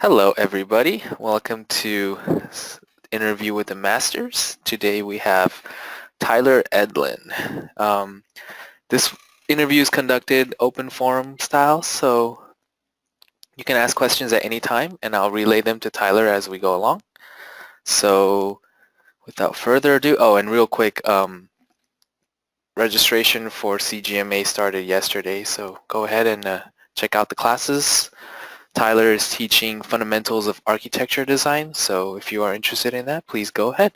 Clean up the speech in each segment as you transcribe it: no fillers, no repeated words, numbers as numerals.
Hello, everybody. Welcome to Interview with the Masters. Today we have Tyler Edlin. This interview is conducted open forum style, so you can ask questions at any time, and I'll relay them to Tyler as we go along. So without further ado, and real quick, registration for CGMA started yesterday, so go ahead and check out the classes. Tyler is teaching fundamentals of architecture design, so if you are interested in that, please go ahead.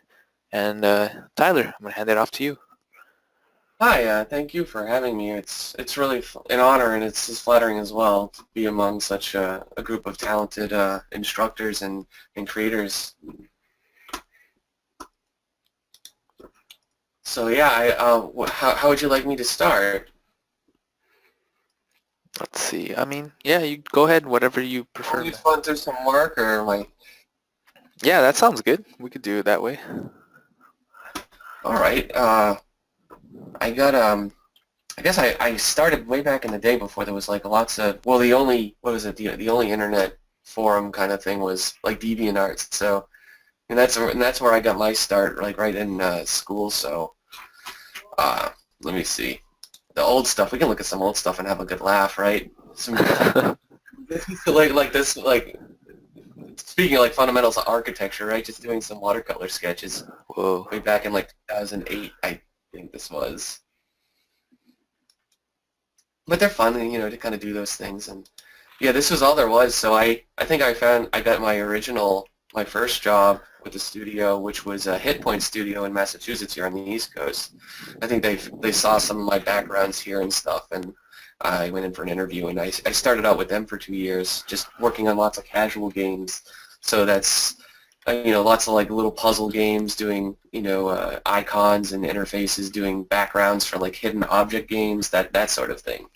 And Tyler, I'm going to hand it off to you. Hi, thank you for having me. It's really an honor, and it's just flattering as well to be among such a group of talented instructors and creators. So yeah, how would you like me to start? Let's see. I mean, yeah, you go ahead, whatever you prefer. Want me to run through some work, or like? Yeah, that sounds good. We could do it that way. All right. I got I guess I started way back in the day before there was like lots of the only the only internet forum kind of thing was like DeviantArt. So and that's where I got my start, like right in school. So let me see the old stuff. We can look at some old stuff and have a good laugh, right? Some like this like speaking of like fundamentals of architecture, right? Just doing some watercolor sketches Whoa. way back in like 2008, I think this was. But they're fun, to kind of do those things. And yeah, this was all there was. So I think I got my first job with the studio, which was a Hitpoint studio in Massachusetts here on the East Coast. I think they saw some of my backgrounds here and stuff, and I went in for an interview, and I started out with them for 2 years, just working on lots of casual games. So that's lots of like little puzzle games, doing icons and interfaces, doing backgrounds for like hidden object games, that sort of thing.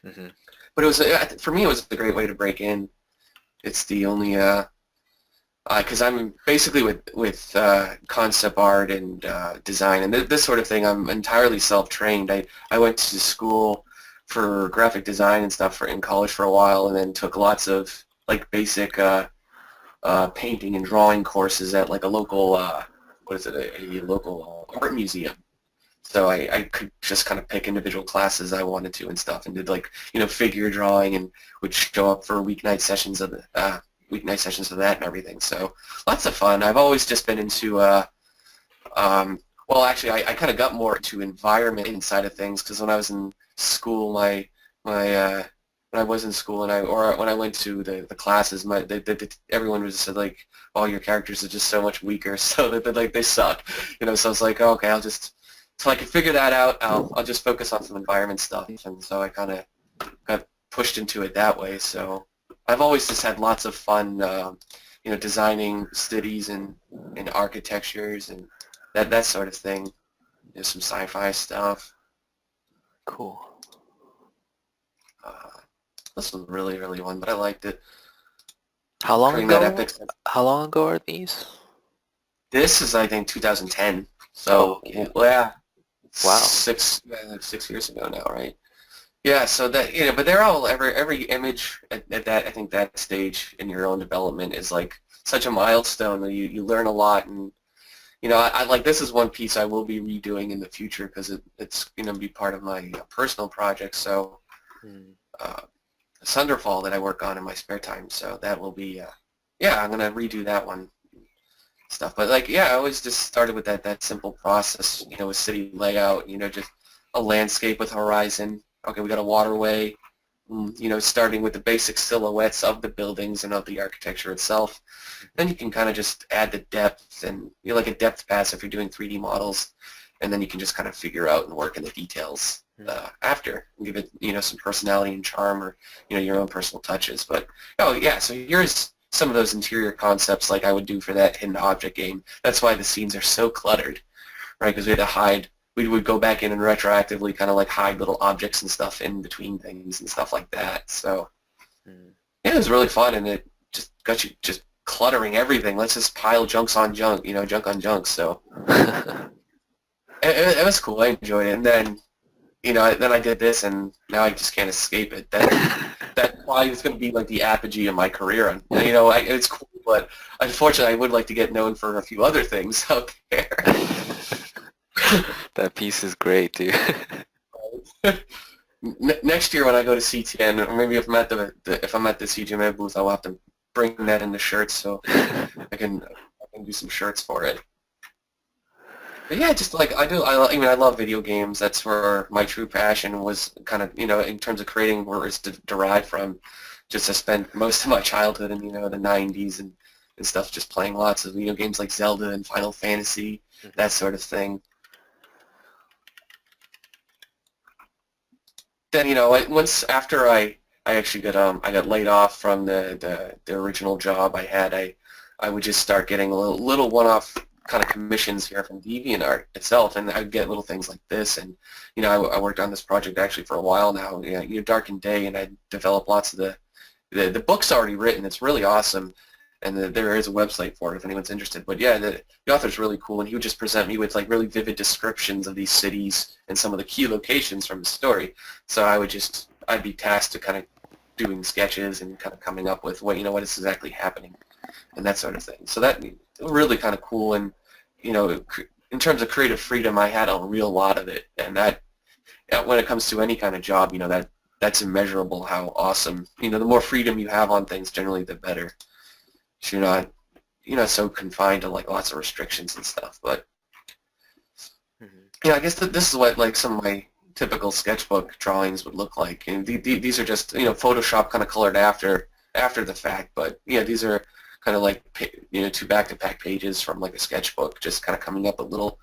Mm-hmm. But it was for me, it was a great way to break in. It's the only because I'm basically with concept art and design and this sort of thing. I'm entirely self-trained. I went to school for graphic design and stuff in college for a while, and then took lots of like basic painting and drawing courses at like a local a local art museum. So I could just kind of pick individual classes I wanted to and stuff, and did like figure drawing, and would show up for weeknight sessions of that and everything. So lots of fun. I've always just been into well, actually, I kind of got more into environment inside of things, because when I was in school, my when I was in school when I went to the classes, everyone was said like, "Oh, your characters are just so much weaker," so that like they suck, So I was like, oh, okay, so I could figure that out. I'll just focus on some environment stuff, and so I kind of got pushed into it that way. So I've always just had lots of fun, designing cities and architectures and that sort of thing. Some sci-fi stuff. Cool. This was really, really fun, but I liked it. How long Creating ago? that epic. How long ago are these? This is, I think, 2010. So, yeah, Wow. 6 years ago now, right? Yeah, so that but they're all every image at that, I think, that stage in your own development is like such a milestone. You learn a lot, and I like, this is one piece I will be redoing in the future, because it's going to be part of my personal project. So Sunderfall that I work on in my spare time. So that will be yeah, I'm going to redo that one stuff. But like, yeah, I always just started with that simple process, with city layout, just a landscape with horizon. Okay, we got a waterway, starting with the basic silhouettes of the buildings and of the architecture itself. Then you can kind of just add the depth, and like a depth pass if you're doing 3D models, and then you can just kind of figure out and work in the details after, and give it some personality and charm, or your own personal touches. But oh yeah, so here's some of those interior concepts like I would do for that hidden object game. That's why the scenes are so cluttered, right? Because we had to hide. We would go back in and retroactively kind of like hide little objects and stuff in between things and stuff like that. So yeah, it was really fun, and it just got you just cluttering everything. Let's just pile junks on junk, junk on junk. So it was cool. I enjoyed it. And then, then I did this, and now I just can't escape it. Then that probably is going to be like the apogee of my career. And, it's cool, but unfortunately, I would like to get known for a few other things out there. That piece is great, dude. Next year when I go to CTN, or maybe if I'm at the CGMA booth, I'll have to bring that into shirts so I can do some shirts for it. But yeah, just like I love video games. That's where my true passion was kind of, in terms of creating, where it's derived from. Just I spent most of my childhood in, the 90s and stuff just playing lots of video games like Zelda and Final Fantasy, that sort of thing. Then, once after I actually got laid off from the original job I had, I would just start getting a little one-off kind of commissions here from DeviantArt itself, and I would get little things like this. And I worked on this project actually for a while now. Dark and Day, and I developed lots of the book's already written. It's really awesome, and there is a website for it if anyone's interested. But yeah, the author's really cool, and he would just present me with like really vivid descriptions of these cities and some of the key locations from the story. So I'd be tasked to kind of doing sketches and kind of coming up with what is exactly happening and that sort of thing. So that really kind of cool. And in terms of creative freedom, I had a real lot of it, and that when it comes to any kind of job, that's immeasurable how awesome. The more freedom you have on things, generally the better. So you're not so confined to like lots of restrictions and stuff. But I guess this is what like some of my typical sketchbook drawings would look like. And these are just Photoshop kind of colored after the fact. But these are kind of like two back-to-back pages from like a sketchbook, just kind of coming up with little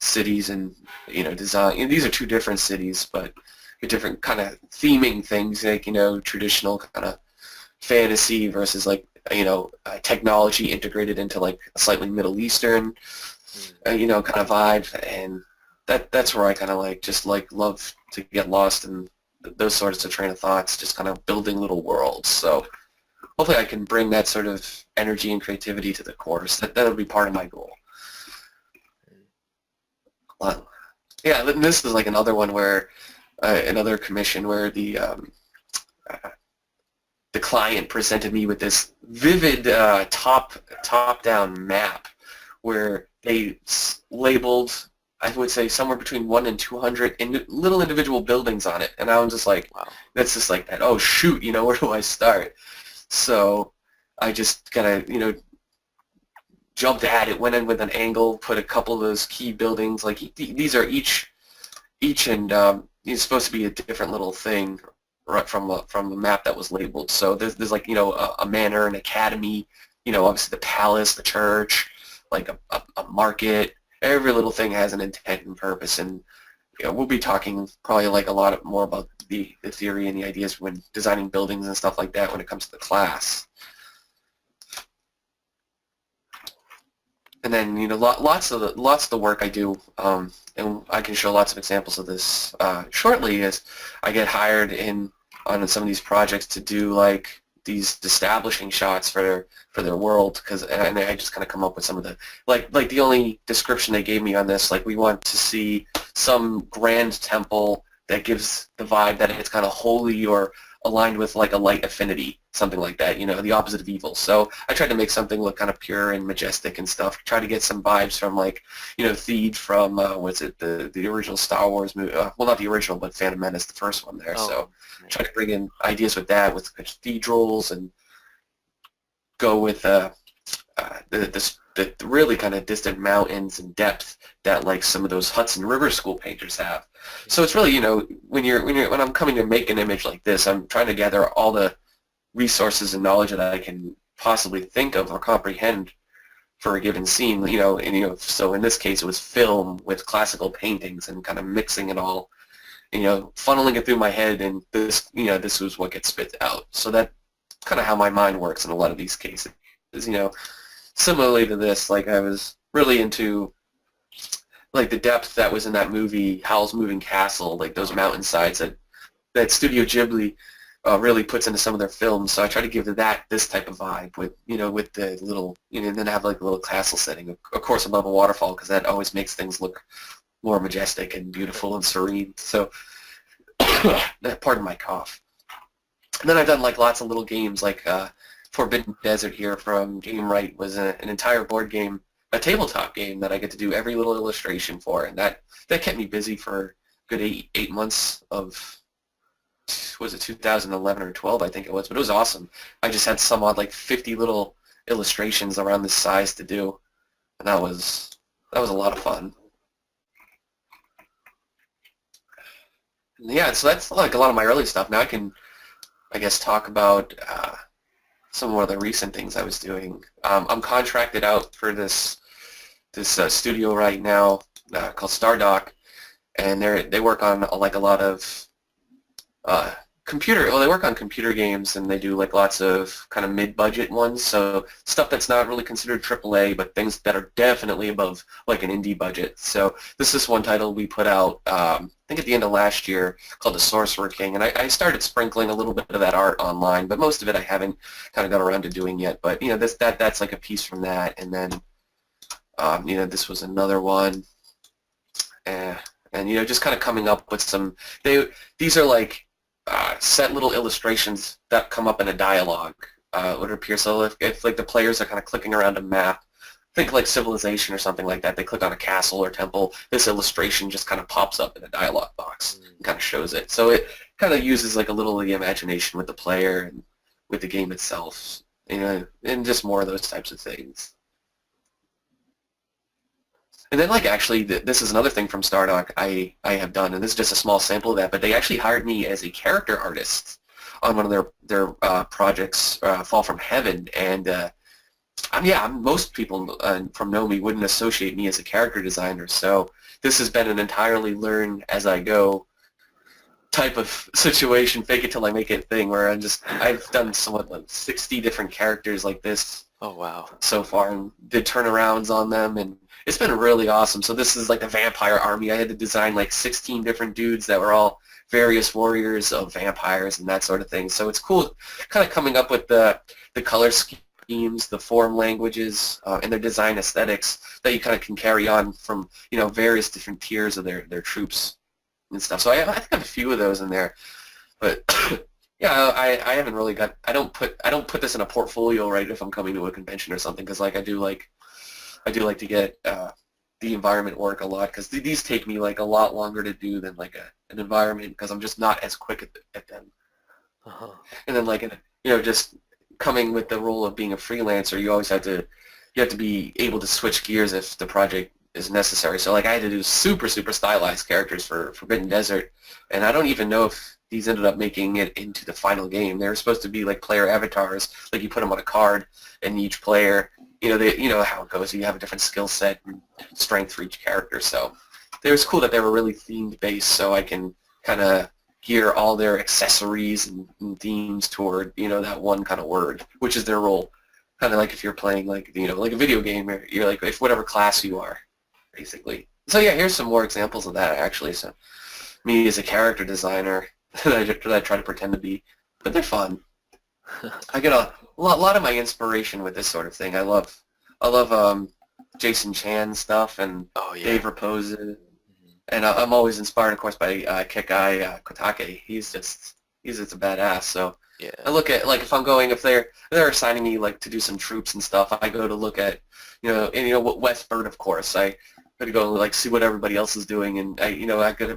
cities and design. And these are two different cities, but different kind of theming things, like traditional kind of fantasy versus like technology integrated into like a slightly Middle Eastern kind of vibe. And that's where I kind of love to get lost in those sorts of train of thoughts, just kind of building little worlds. So hopefully I can bring that sort of energy and creativity to the course. That'll be part of my goal. Yeah, this is like another one where another commission where the client presented me with this vivid top-down map where they labeled, I would say, somewhere between 1 and 200 little individual buildings on it. And I was just like, wow, that's just like that. Oh, shoot, where do I start? So I just kind of, jumped at it, went in with an angle, put a couple of those key buildings. Like these are each and it's supposed to be a different little thing right from the map that was labeled. So there's like a manor, an academy, obviously the palace, the church, like a market. Every little thing has an intent and purpose, and we'll be talking probably like a lot more about the theory and the ideas when designing buildings and stuff like that when it comes to the class. And then lots of the work I do, and I can show lots of examples of this shortly, is I get hired on some of these projects to do like these establishing shots for their world, and I just kind of come up with some of the like the only description they gave me on this, like we want to see some grand temple that gives the vibe that it's kind of holy or aligned with like a light affinity, something like that, the opposite of evil. So I tried to make something look kind of pure and majestic and stuff. Try to get some vibes from like, Theed from, the original Star Wars movie, well, not the original, but Phantom Menace, the first one there. Oh, so nice. Try to bring in ideas with that, with cathedrals, and go with the really kind of distant mountains and depth that like some of those Hudson River School painters have. So it's really, when I'm coming to make an image like this, I'm trying to gather all the resources and knowledge that I can possibly think of or comprehend for a given scene, so in this case it was film with classical paintings and kind of mixing it all, funneling it through my head, and this was what gets spit out. So that's kind of how my mind works in a lot of these cases. Similarly to this, like I was really into like the depth that was in that movie, Howl's Moving Castle, like those mountainsides that Studio Ghibli really puts into some of their films. So I try to give this type of vibe with, with the little, and then have like a little castle setting, of course above a waterfall, because that always makes things look more majestic and beautiful and serene. So, pardon my cough. And then I've done like lots of little games, like Forbidden Desert here from Game Right was an entire board game, a tabletop game that I get to do every little illustration for, and that kept me busy for a good eight months of, was it 2011 or 12, I think it was, but it was awesome. I just had some odd like 50 little illustrations around this size to do, and that was a lot of fun. Yeah, so that's like a lot of my early stuff. Now I can, I guess, talk about some of the recent things I was doing. I'm contracted out for this studio right now called StarDock, and they work on like a lot of they work on computer games, and they do like lots of kind of mid-budget ones, so stuff that's not really considered AAA, but things that are definitely above like an indie budget. So this is one title we put out, I think at the end of last year, called The Sorcerer King, and I started sprinkling a little bit of that art online, but most of it I haven't kind of got around to doing yet. But you know, that's like a piece from that, and then you know, this was another one, and you know, just kind of coming up with some. These are like set little illustrations that come up in a dialogue would appear. So if like the players are kind of clicking around a map, think like Civilization or something like that, they click on a castle or temple, this illustration just kind of pops up in a dialogue box and kind of shows it. So it kind of uses like a little of the imagination with the player and with the game itself, you know, and just more of those types of things. And then, like, actually, this is another thing from StarDock I have done, and this is just a small sample of that, but they actually hired me as a character artist on one of their projects, Fall from Heaven, and most people from Know Me wouldn't associate me as a character designer, so this has been an entirely learn as I go type of situation, fake it till I make it thing, where I've done somewhat like 60 different characters like this. Oh, wow. So far, and did turnarounds on them, and it's been really awesome. So this is like the vampire army. I had to design like 16 different dudes that were all various warriors of vampires and that sort of thing. So it's cool kind of coming up with the color schemes, the form languages, and their design aesthetics that you kind of can carry on from, you know, various different tiers of their troops and stuff. So I think I have a few of those in there. But yeah, I haven't really got, I don't put this in a portfolio, right, if I'm coming to a convention or something, because like I do like to get the environment work a lot, because these take me like a lot longer to do than like an environment, because I'm just not as quick at them. Uh-huh. And then like, you know, just coming with the role of being a freelancer, you always have to be able to switch gears if the project is necessary. So like I had to do super stylized characters for Forbidden Desert, and I don't even know if these ended up making it into the final game. They were supposed to be like player avatars, like you put them on a card, and each player, you know how it goes. You have a different skill set and strength for each character. So it was cool that they were really themed based, so I can kind of gear all their accessories and themes toward, you know, that one kind of word, which is their role. Kind of like if you're playing like, you know, like a video game, or you're like, if whatever class you are, basically. So yeah, here's some more examples of that actually. So me as a character designer that I try to pretend to be, but they're fun. I get a lot of my inspiration with this sort of thing. I love Jason Chan stuff and Dave Raposa, and I'm always inspired, of course, by Kekai Kotake. He's just a badass. So Yeah. I look at, like, if they're assigning me like to do some troops and stuff, I go to look at, you know, and you know what, Westbird, of course. I got to go like see what everybody else is doing, and I got to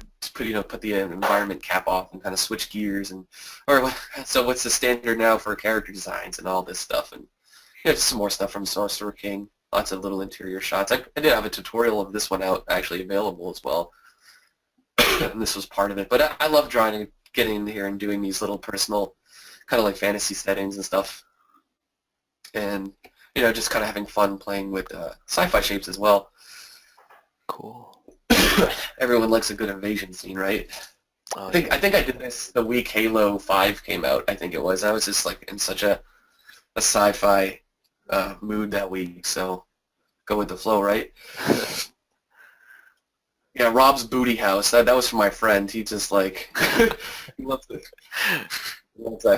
put the environment cap off and kind of switch gears, and so what's the standard now for character designs and all this stuff, and just some more stuff from Sorcerer King. Lots of little interior shots. I did have a tutorial of this one out actually available as well, and this was part of it. But I love drawing and getting in here and doing these little personal kind of like fantasy settings and stuff, and you know, just kind of having fun playing with sci-fi shapes as well. Cool. Everyone likes a good invasion scene, right? Oh, I think I did this the week Halo 5 came out, I think it was. I was just like in such a sci-fi mood that week, so go with the flow, right? Yeah, Rob's Booty House, that was from my friend. He just like, he loves it.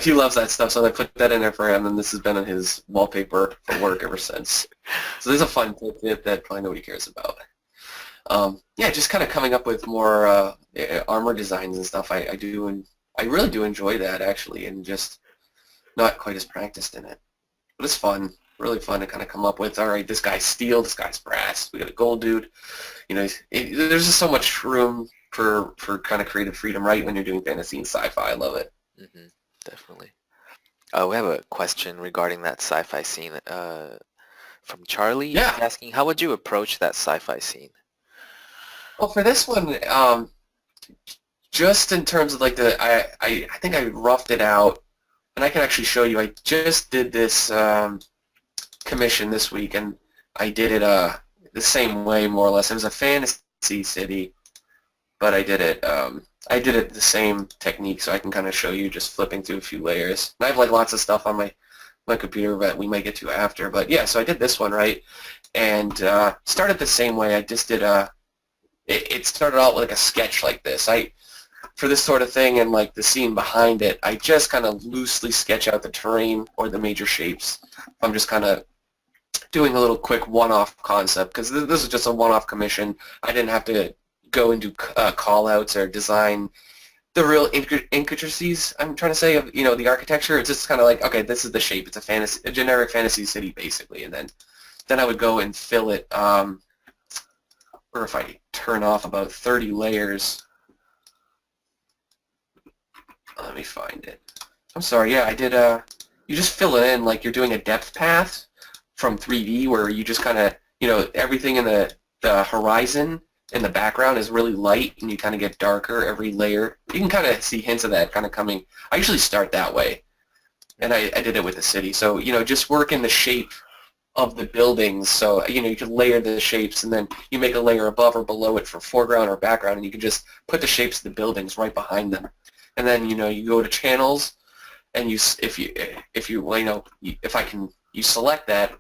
He loves that stuff, so I put that in there for him, and this has been on his wallpaper for work ever since. So this is a fun tip that probably nobody cares about. Yeah, just kind of coming up with more armor designs and stuff I do, and I really do enjoy that actually, and just not quite as practiced in it. But it's fun, really fun to kind of come up with, all right, this guy's steel, this guy's brass, we got a gold dude. You know, there's just so much room for kind of creative freedom, right, when you're doing fantasy and sci-fi. I love it. Hmm. Definitely. We have a question regarding that sci-fi scene from Charlie. He's Yeah. asking, how would you approach that sci-fi scene? Well, for this one, just in terms of like I think I roughed it out, and I can actually show you. I just did this commission this week, and I did it the same way more or less. It was a fantasy city, but I did it the same technique, so I can kind of show you just flipping through a few layers. And I have like lots of stuff on my computer that we might get to after, but yeah. So I did this one right, and started the same way. I just did it started out like a sketch like this. For this sort of thing and like the scene behind it, I just kind of loosely sketch out the terrain or the major shapes. I'm just kind of doing a little quick one-off concept because this is just a one-off commission. I didn't have to go and do call-outs or design the real intricacies, I'm trying to say, of the architecture. It's just kind of like, okay, this is the shape. It's a generic fantasy city basically, and then I would go and fill it. Or if I turn off about 30 layers. Let me find it. I'm sorry, yeah, I did, you just fill it in like you're doing a depth path from 3D where you just kind of, everything in the horizon in the background is really light and you kind of get darker every layer. You can kind of see hints of that kind of coming. I usually start that way, and I did it with the city. So, just work in the shape of the buildings. So, you can layer the shapes and then you make a layer above or below it for foreground or background, and you can just put the shapes of the buildings right behind them. And then, you go to channels, and you select that.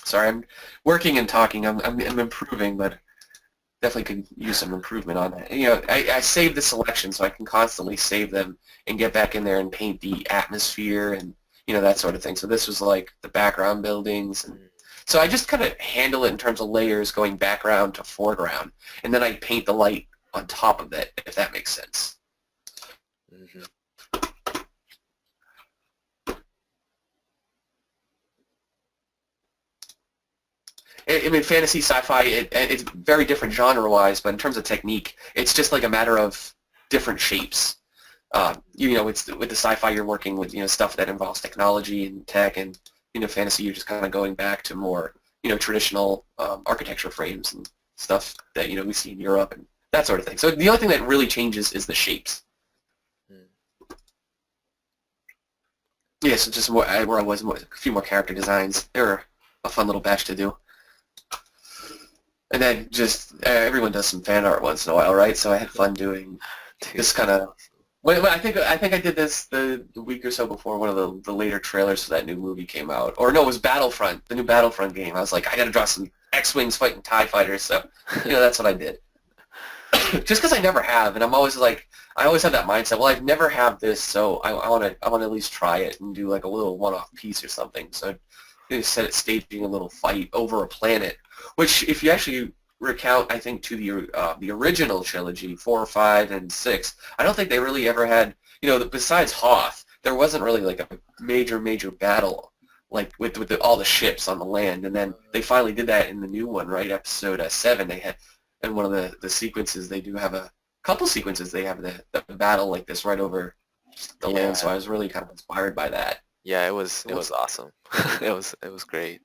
Sorry, I'm working and talking. I'm improving, but definitely could use some improvement on that. I save the selection so I can constantly save them and get back in there and paint the atmosphere and, that sort of thing. So this was like the background buildings. And so I just kind of handle it in terms of layers going background to foreground. And then I paint the light on top of that, if that makes sense. Mm-hmm. I mean, fantasy, sci-fi, it's very different genre-wise, but in terms of technique, it's just like a matter of different shapes. It's with the sci-fi, you're working with, stuff that involves technology and tech, and, fantasy, you're just kind of going back to more, traditional architecture frames and stuff that, we see in Europe and that sort of thing. So the only thing that really changes is the shapes. Yeah, so just where I was, a few more character designs. They were a fun little batch to do. And then just everyone does some fan art once in a while, right? So I had fun doing this kind of. Well, I think I did this the week or so before one of the later trailers for that new movie came out. Or no, it was Battlefront, the new Battlefront game. I was like, I got to draw some X-wings fighting TIE fighters. So that's what I did. Just because I never have, and I'm always like, I always have that mindset. Well, I've never had this, so I want to at least try it and do like a little one-off piece or something. So I set it staging a little fight over a planet. Which, if you actually recount, I think, to the original trilogy, 4, 5, and 6, I don't think they really ever had, besides Hoth, there wasn't really like a major battle, like with all the ships on the land. And then they finally did that in the new one, right? Episode 7, they had, in one of the sequences, they do have a couple sequences, they have the battle like this right over the land. So I was really kind of inspired by that. Yeah, it was awesome. it was great.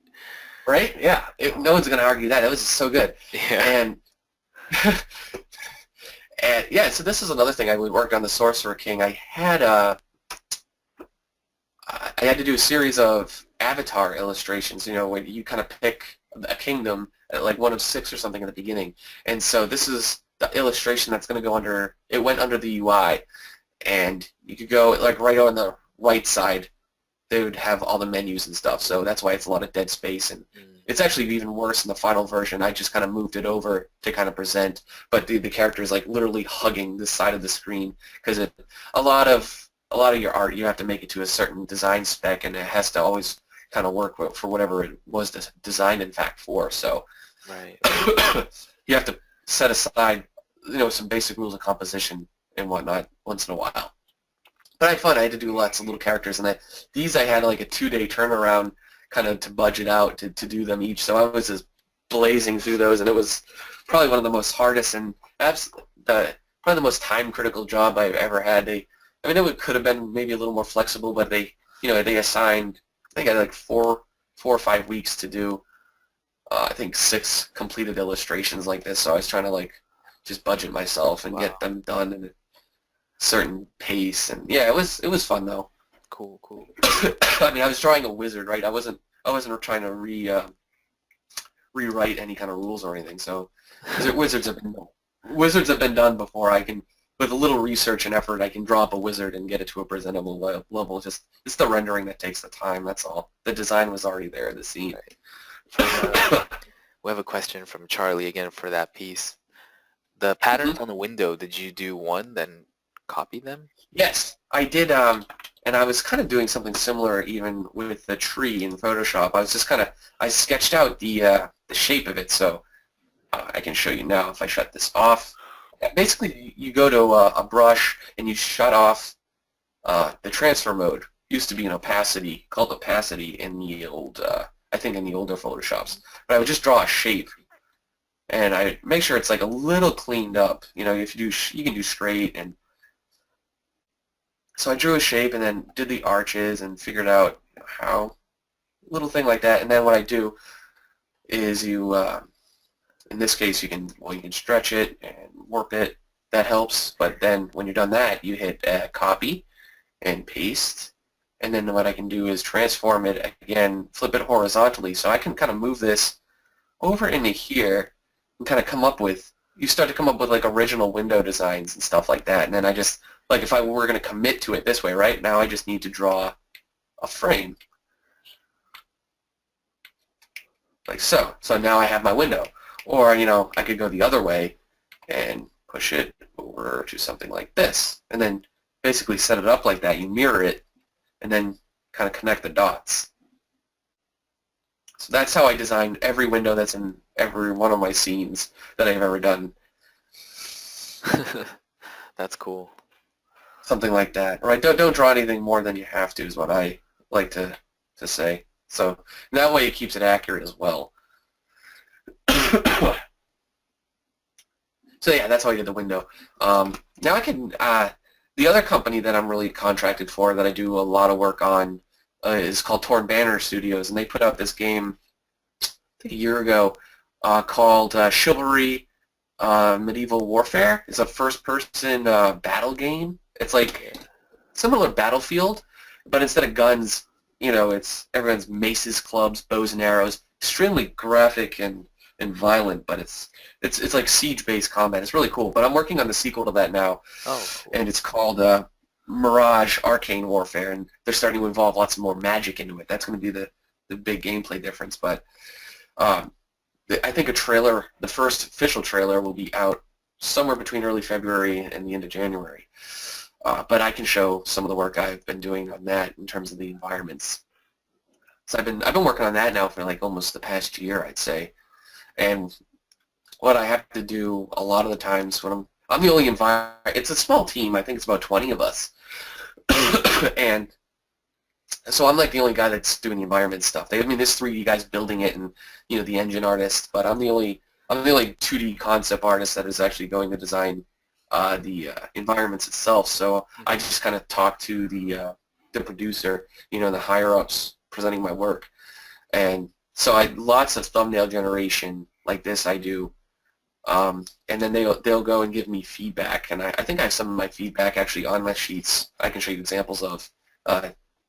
Right? Yeah. No one's going to argue that. It was so good. Yeah. And yeah, so this is another thing. I worked on the Sorcerer King. I had to do a series of avatar illustrations, where you kind of pick a kingdom, like one of 6 or something at the beginning. And so this is the illustration that's going to go under, it went under the UI. And you could go like right on the right side, they would have all the menus and stuff. So that's why it's a lot of dead space. And it's actually even worse in the final version. I just kind of moved it over to kind of present. But the character is like literally hugging the side of the screen because a lot of your art, you have to make it to a certain design spec, and it has to always kind of work for whatever it was designed, in fact, for. So right. You have to set aside, some basic rules of composition and whatnot once in a while. But I had fun. I had to do lots of little characters, and these I had like a 2-day turnaround kind of to budget out to do them each. So I was just blazing through those, and it was probably one of the most hardest and one of the most time-critical job I've ever had. I mean, could have been maybe a little more flexible, but they assigned, I think I had like 4 or 5 weeks to do, I think 6 completed illustrations like this. So I was trying to like just budget myself and get them done in a certain pace. And yeah, it was fun though. Cool, cool. I mean, I was drawing a wizard, right? I wasn't trying to rewrite any kind of rules or anything. So wizards have been done before. I can, with a little research and effort, I can draw up a wizard and get it to a presentable level. It's the rendering that takes the time. That's all. The design was already there. The scene. We have a question from Charlie again for that piece. The patterns on the window, did you do one, then copy them? Yes, I did, and I was kind of doing something similar even with the tree in Photoshop. I sketched out the shape of it, so I can show you now if I shut this off. Basically, you go to a brush and you shut off the transfer mode. Used to be an opacity, called opacity in the old, I think in the older Photoshops. But I would just draw a shape, and I make sure it's like a little cleaned up. You know, if you can do straight, and so I drew a shape and then did the arches and figured out how, little thing like that. And then what I do is in this case, you can stretch it and warp it. That helps. But then when you're done that, you hit copy and paste. And then what I can do is transform it again, flip it horizontally. So I can kind of move this over into here and kind of you start to come up with like original window designs and stuff like that. And then I just, like if I were going to commit to it this way, right, now I just need to draw a frame. Like so. So now I have my window. Or, I could go the other way and push it over to something like this. And then basically set it up like that. You mirror it and then kind of connect the dots. So that's how I designed every window that's in every one of my scenes that I've ever done. That's cool. Something like that. Right? Don't draw anything more than you have to is what I like to say. So that way it keeps it accurate as well. So yeah, that's how I did the window. Now I can, the other company that I'm really contracted for that I do a lot of work on is called TornBanner Studios, and they put out this game I think a year ago called Chivalry Medieval Warfare. It's a first-person battle game. It's like similar to Battlefield, but instead of guns, it's everyone's maces, clubs, bows and arrows. Extremely graphic and violent, but it's like siege-based combat. It's really cool. But I'm working on the sequel to that now, and it's called Mirage Arcane Warfare, and they're starting to involve lots more magic into it. That's going to be the big gameplay difference. But I think the first official trailer will be out somewhere between early February and the end of January. But I can show some of the work I've been doing on that in terms of the environments. So I've been working on that now for like almost the past year, I'd say. And what I have to do a lot of the times when I'm the only it's a small team. I think it's about 20 of us. And so I'm like the only guy that's doing the environment stuff. There's 3D guys building it and, the engine artist, but I'm the only 2D concept artist that is actually going to design the environments itself. So I just kind of talk to the producer, the higher-ups presenting my work. And so lots of thumbnail generation like this I do, and then they'll go and give me feedback, and I think I have some of my feedback actually on my sheets. I can show you examples of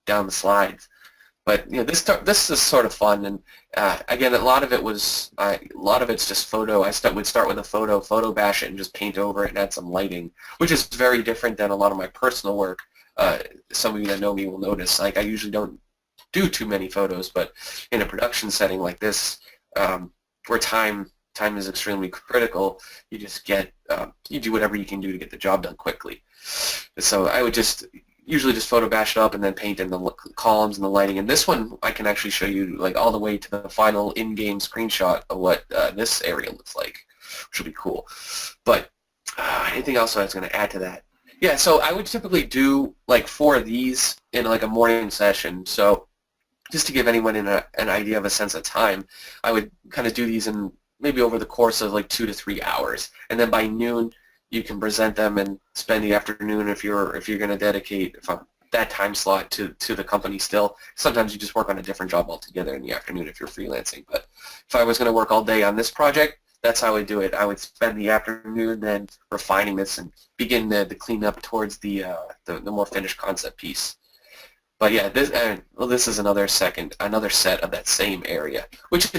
down the slides. But this is sort of fun, and again, a lot of it's just photo. I would start with a photo bash it, and just paint over it and add some lighting, which is very different than a lot of my personal work. Some of you that know me will notice. Like I usually don't do too many photos, but in a production setting like this, where time is extremely critical, you just you do whatever you can do to get the job done quickly. So I would usually just photo bash it up and then paint in the columns and the lighting. And this one I can actually show you like all the way to the final in-game screenshot of what this area looks like, which will be cool. But anything else I was going to add to that Yeah, so I would typically do like 4 of these in like a morning session. So just to give anyone an idea of a sense of time, I would kind of do these in maybe over the course of like 2 to 3 hours, and then by noon you can present them and spend the afternoon if you're going to dedicate that time slot to the company still. Sometimes you just work on a different job altogether in the afternoon if you're freelancing. But if I was going to work all day on this project, that's how I would do it. I would spend the afternoon then refining this and begin the cleanup towards the more finished concept piece. But yeah, this is another set of that same area, which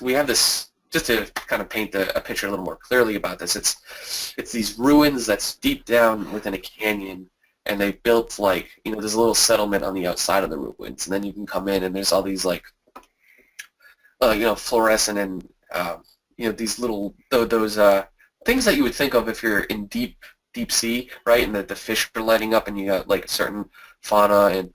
we have this, just to kind of paint a picture a little more clearly about this. It's these ruins that's deep down within a canyon, and they've built like, there's a little settlement on the outside of the ruins, and then you can come in and there's all these like fluorescent and these little those things that you would think of if you're in deep sea, right? And that the fish are lighting up, and you got like certain fauna and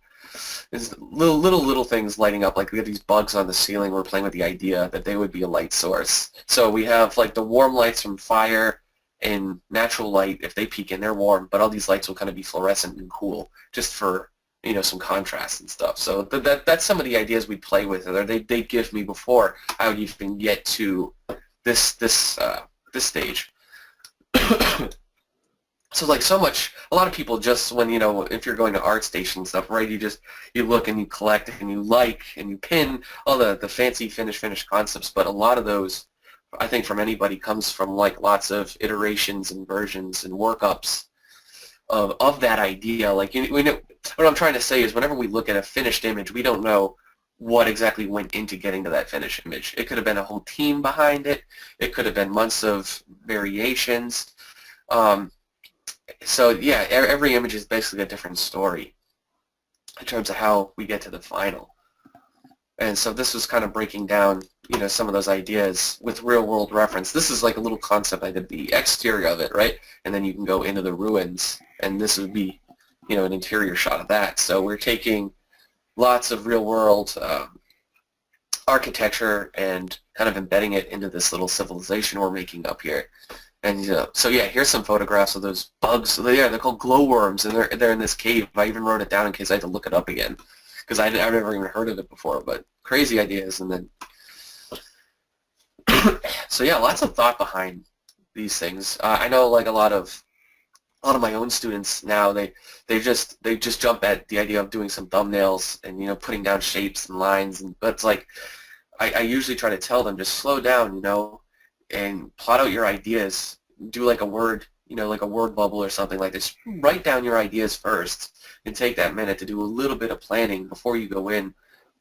there's little things lighting up. Like we have these bugs on the ceiling. We're playing with the idea that they would be a light source. So we have like the warm lights from fire and natural light. If they peek in, they're warm, but all these lights will kind of be fluorescent and cool, just for some contrast and stuff. So that's some of the ideas we play with, or they give me before I would even get to this stage. So like a lot of people just when, if you're going to ArtStation and stuff, right, you look and you collect and you like and you pin all the fancy finished concepts, but a lot of those, I think from anybody, comes from like lots of iterations and versions and workups of that idea. Like, we know, what I'm trying to say is whenever we look at a finished image, we don't know what exactly went into getting to that finished image. It could have been a whole team behind it. It could have been months of variations. So yeah, every image is basically a different story in terms of how we get to the final. And so this was kind of breaking down, some of those ideas with real-world reference. This is like a little concept. I did the exterior of it, right? And then you can go into the ruins, and this would be, an interior shot of that. So we're taking lots of real-world architecture and kind of embedding it into this little civilization we're making up here. And so yeah, here's some photographs of those bugs. So they're called glowworms, and they're in this cave. I even wrote it down in case I had to look it up again, because I've never even heard of it before. But crazy ideas, and then so yeah, lots of thought behind these things. I know like a lot of my own students now, they just jump at the idea of doing some thumbnails and putting down shapes and lines, but it's like I usually try to tell them, just slow down, and plot out your ideas. Do like a word, like a word bubble or something like this. Write down your ideas first and take that minute to do a little bit of planning before you go in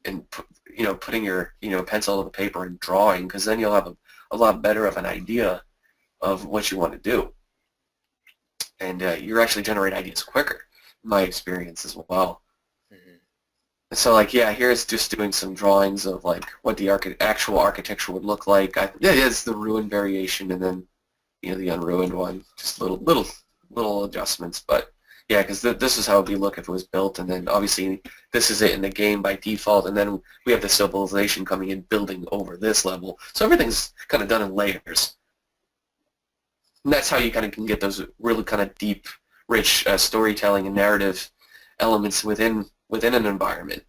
and, putting your, pencil to the paper and drawing, because then you'll have a lot better of an idea of what you want to do. And you actually generate ideas quicker, in my experience as well. So like, yeah, here's just doing some drawings of like what the actual architecture would look like. Yeah, it's the ruined variation, and then the unruined one, just little adjustments. But yeah, because this is how it would look if it was built, and then obviously this is it in the game by default, and then we have the civilization coming in, building over this level. So everything's kind of done in layers, and that's how you kind of can get those really kind of deep, rich storytelling and narrative elements within an environment.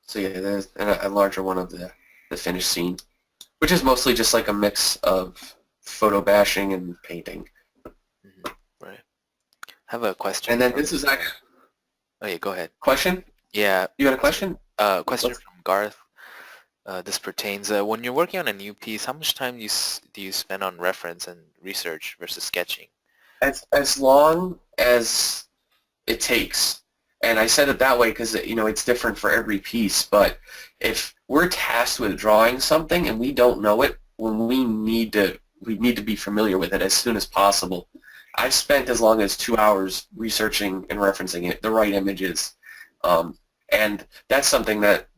So yeah, there's a larger one of the finished scene, which is mostly just like a mix of photo bashing and painting. Right. I have a question. And then this is actually... Oh yeah, go ahead. Question? Yeah. You got a question? Question from Garth. This pertains, when you're working on a new piece, how much time do you spend on reference and research versus sketching? As long as it takes. And I said it that way because, it's different for every piece. But if we're tasked with drawing something and we don't know it, when we need to be familiar with it as soon as possible. I've spent as long as 2 hours researching and referencing it, the right images. And that's something that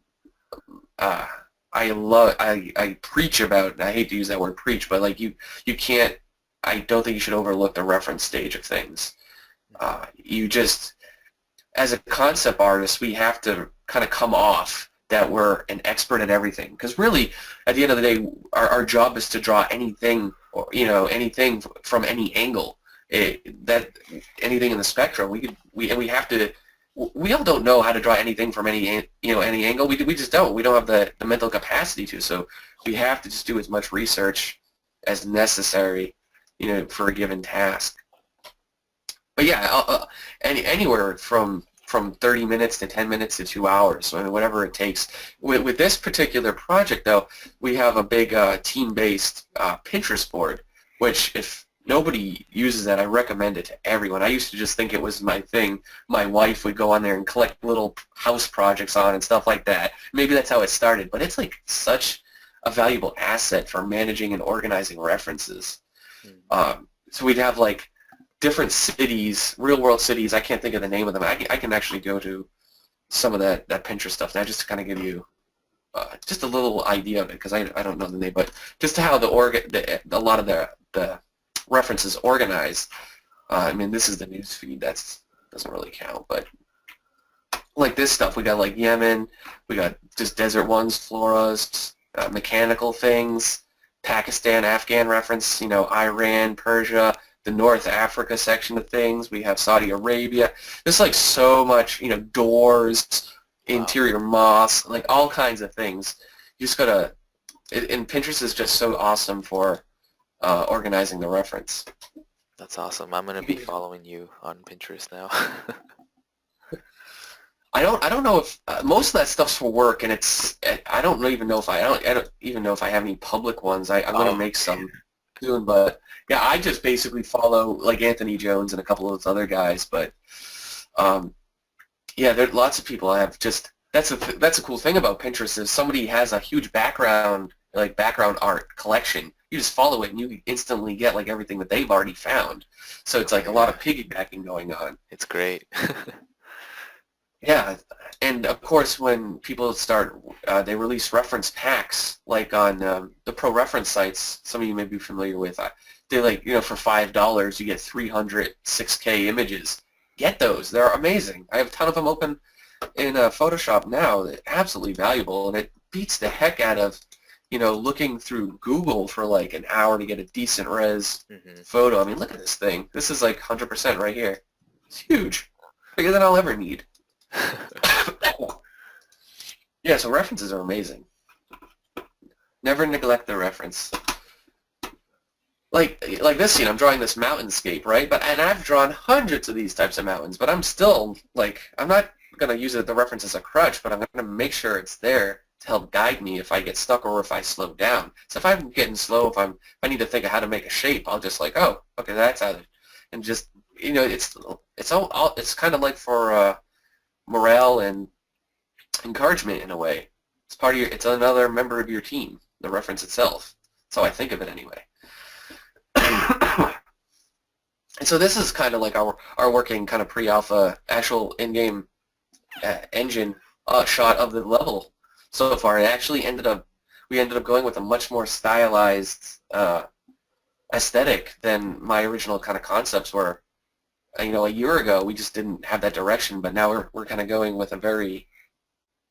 I love. I preach about. And I hate to use that word preach, but like you can't. I don't think you should overlook the reference stage of things. You just, as a concept artist, we have to kind of come off that we're an expert at everything. Because really, at the end of the day, our job is to draw anything, or anything from any angle. that anything in the spectrum, we have to. We all don't know how to draw anything from any angle. We just don't. We don't have the mental capacity to. So we have to just do as much research as necessary, for a given task. But yeah, anywhere from 30 minutes to 10 minutes to 2 hours, so whatever it takes. With this particular project, though, we have a big team-based Pinterest board, which if nobody uses that, I recommend it to everyone. I used to just think it was my thing. My wife would go on there and collect little house projects on and stuff like that. Maybe that's how it started, but it's like such a valuable asset for managing and organizing references. So we'd have like different cities, real-world cities. I can't think of the name of them. I can actually go to some of that Pinterest stuff now just to kind of give you just a little idea of it, because I don't know the name, but just how a lot of the references organized. I mean, this is the news feed. That doesn't really count, but like this stuff, we got like Yemen, we got just desert ones, floras, mechanical things, Pakistan, Afghan reference, Iran, Persia, the North Africa section of things. We have Saudi Arabia. There's like so much, doors, interior moss, like all kinds of things. You just gotta, and Pinterest is just so awesome for organizing the reference. That's awesome. I'm gonna be following you on Pinterest now. I don't know if most of that stuff's for work, and I don't even know if I don't even know if I have any public ones. I'm gonna make some soon, but yeah, I just basically follow like Anthony Jones and a couple of those other guys. But yeah, there are lots of people. I have just that's a cool thing about Pinterest is somebody has a huge background art collection. You just follow it and you instantly get like everything that they've already found. So it's like a lot of piggybacking going on. It's great. Yeah, and of course when people start, they release reference packs, like on the pro reference sites, some of you may be familiar with. They like, for $5 you get 300 6K images. Get those. They're amazing. I have a ton of them open in Photoshop now. They're absolutely valuable, and it beats the heck out of, looking through Google for like an hour to get a decent res photo. I mean, look at this thing. This is like 100% right here. It's huge. Bigger than I'll ever need. Yeah, so references are amazing. Never neglect the reference. Like this scene, I'm drawing this mountainscape, right? And I've drawn hundreds of these types of mountains, but I'm still like, I'm not gonna use the reference as a crutch, but I'm gonna make sure it's there to help guide me if I get stuck or if I slow down. So if I'm getting slow, if I need to think of how to make a shape, I'll just like, oh, okay, that's how it, and just it's kind of like for morale and encouragement in a way. It's part of it's another member of your team, the reference itself. That's how I think of it anyway. And so this is kind of like our working kind of pre-alpha actual in-game engine shot of the level so far. It actually we ended up going with a much more stylized aesthetic than my original kind of concepts were. A year ago we just didn't have that direction, but now we're kind of going with a very,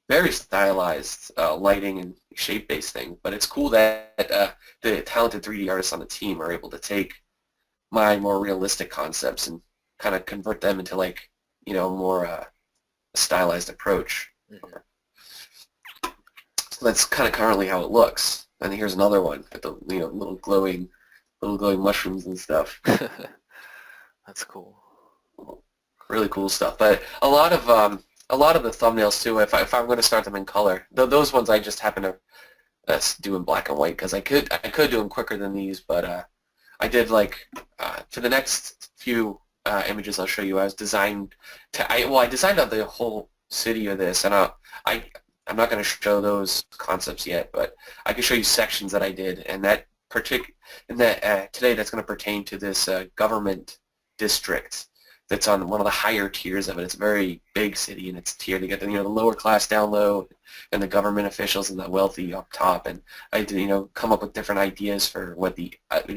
very stylized lighting and shape-based thing. But it's cool that the talented 3D artists on the team are able to take my more realistic concepts and kind of convert them into like, more stylized approach. So that's kind of currently how it looks. And here's another one with the little glowing mushrooms and stuff. That's cool. Really cool stuff. But a lot of the thumbnails too, if I'm going to start them in color, those ones I just happen to do in black and white because I could do them quicker than these, but I did like for the next few images I'll show you. I designed out the whole city of this, and I'm not going to show those concepts yet, but I can show you sections that I did, and today that's going to pertain to this government district that's on one of the higher tiers of it. It's a very big city, and it's tiered. You get the lower class down low, and the government officials and the wealthy up top. And I did come up with different ideas for what the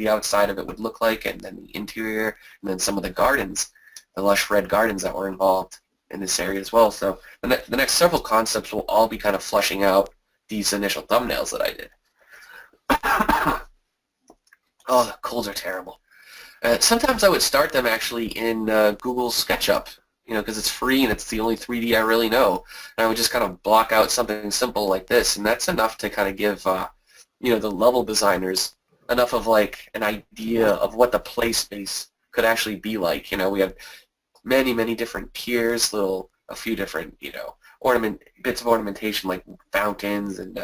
outside of it would look like, and then the interior, and then some of the gardens, the lush red gardens that were involved in this area as well. So the next several concepts will all be kind of fleshing out these initial thumbnails that I did. Oh, the colds are terrible. Sometimes I would start them actually in Google SketchUp, because it's free and it's the only 3D I really know. And I would just kind of block out something simple like this, and that's enough to kind of give, the level designers enough of like an idea of what the play space could actually be like. We have many, many different tiers, a few different, bits of ornamentation like fountains and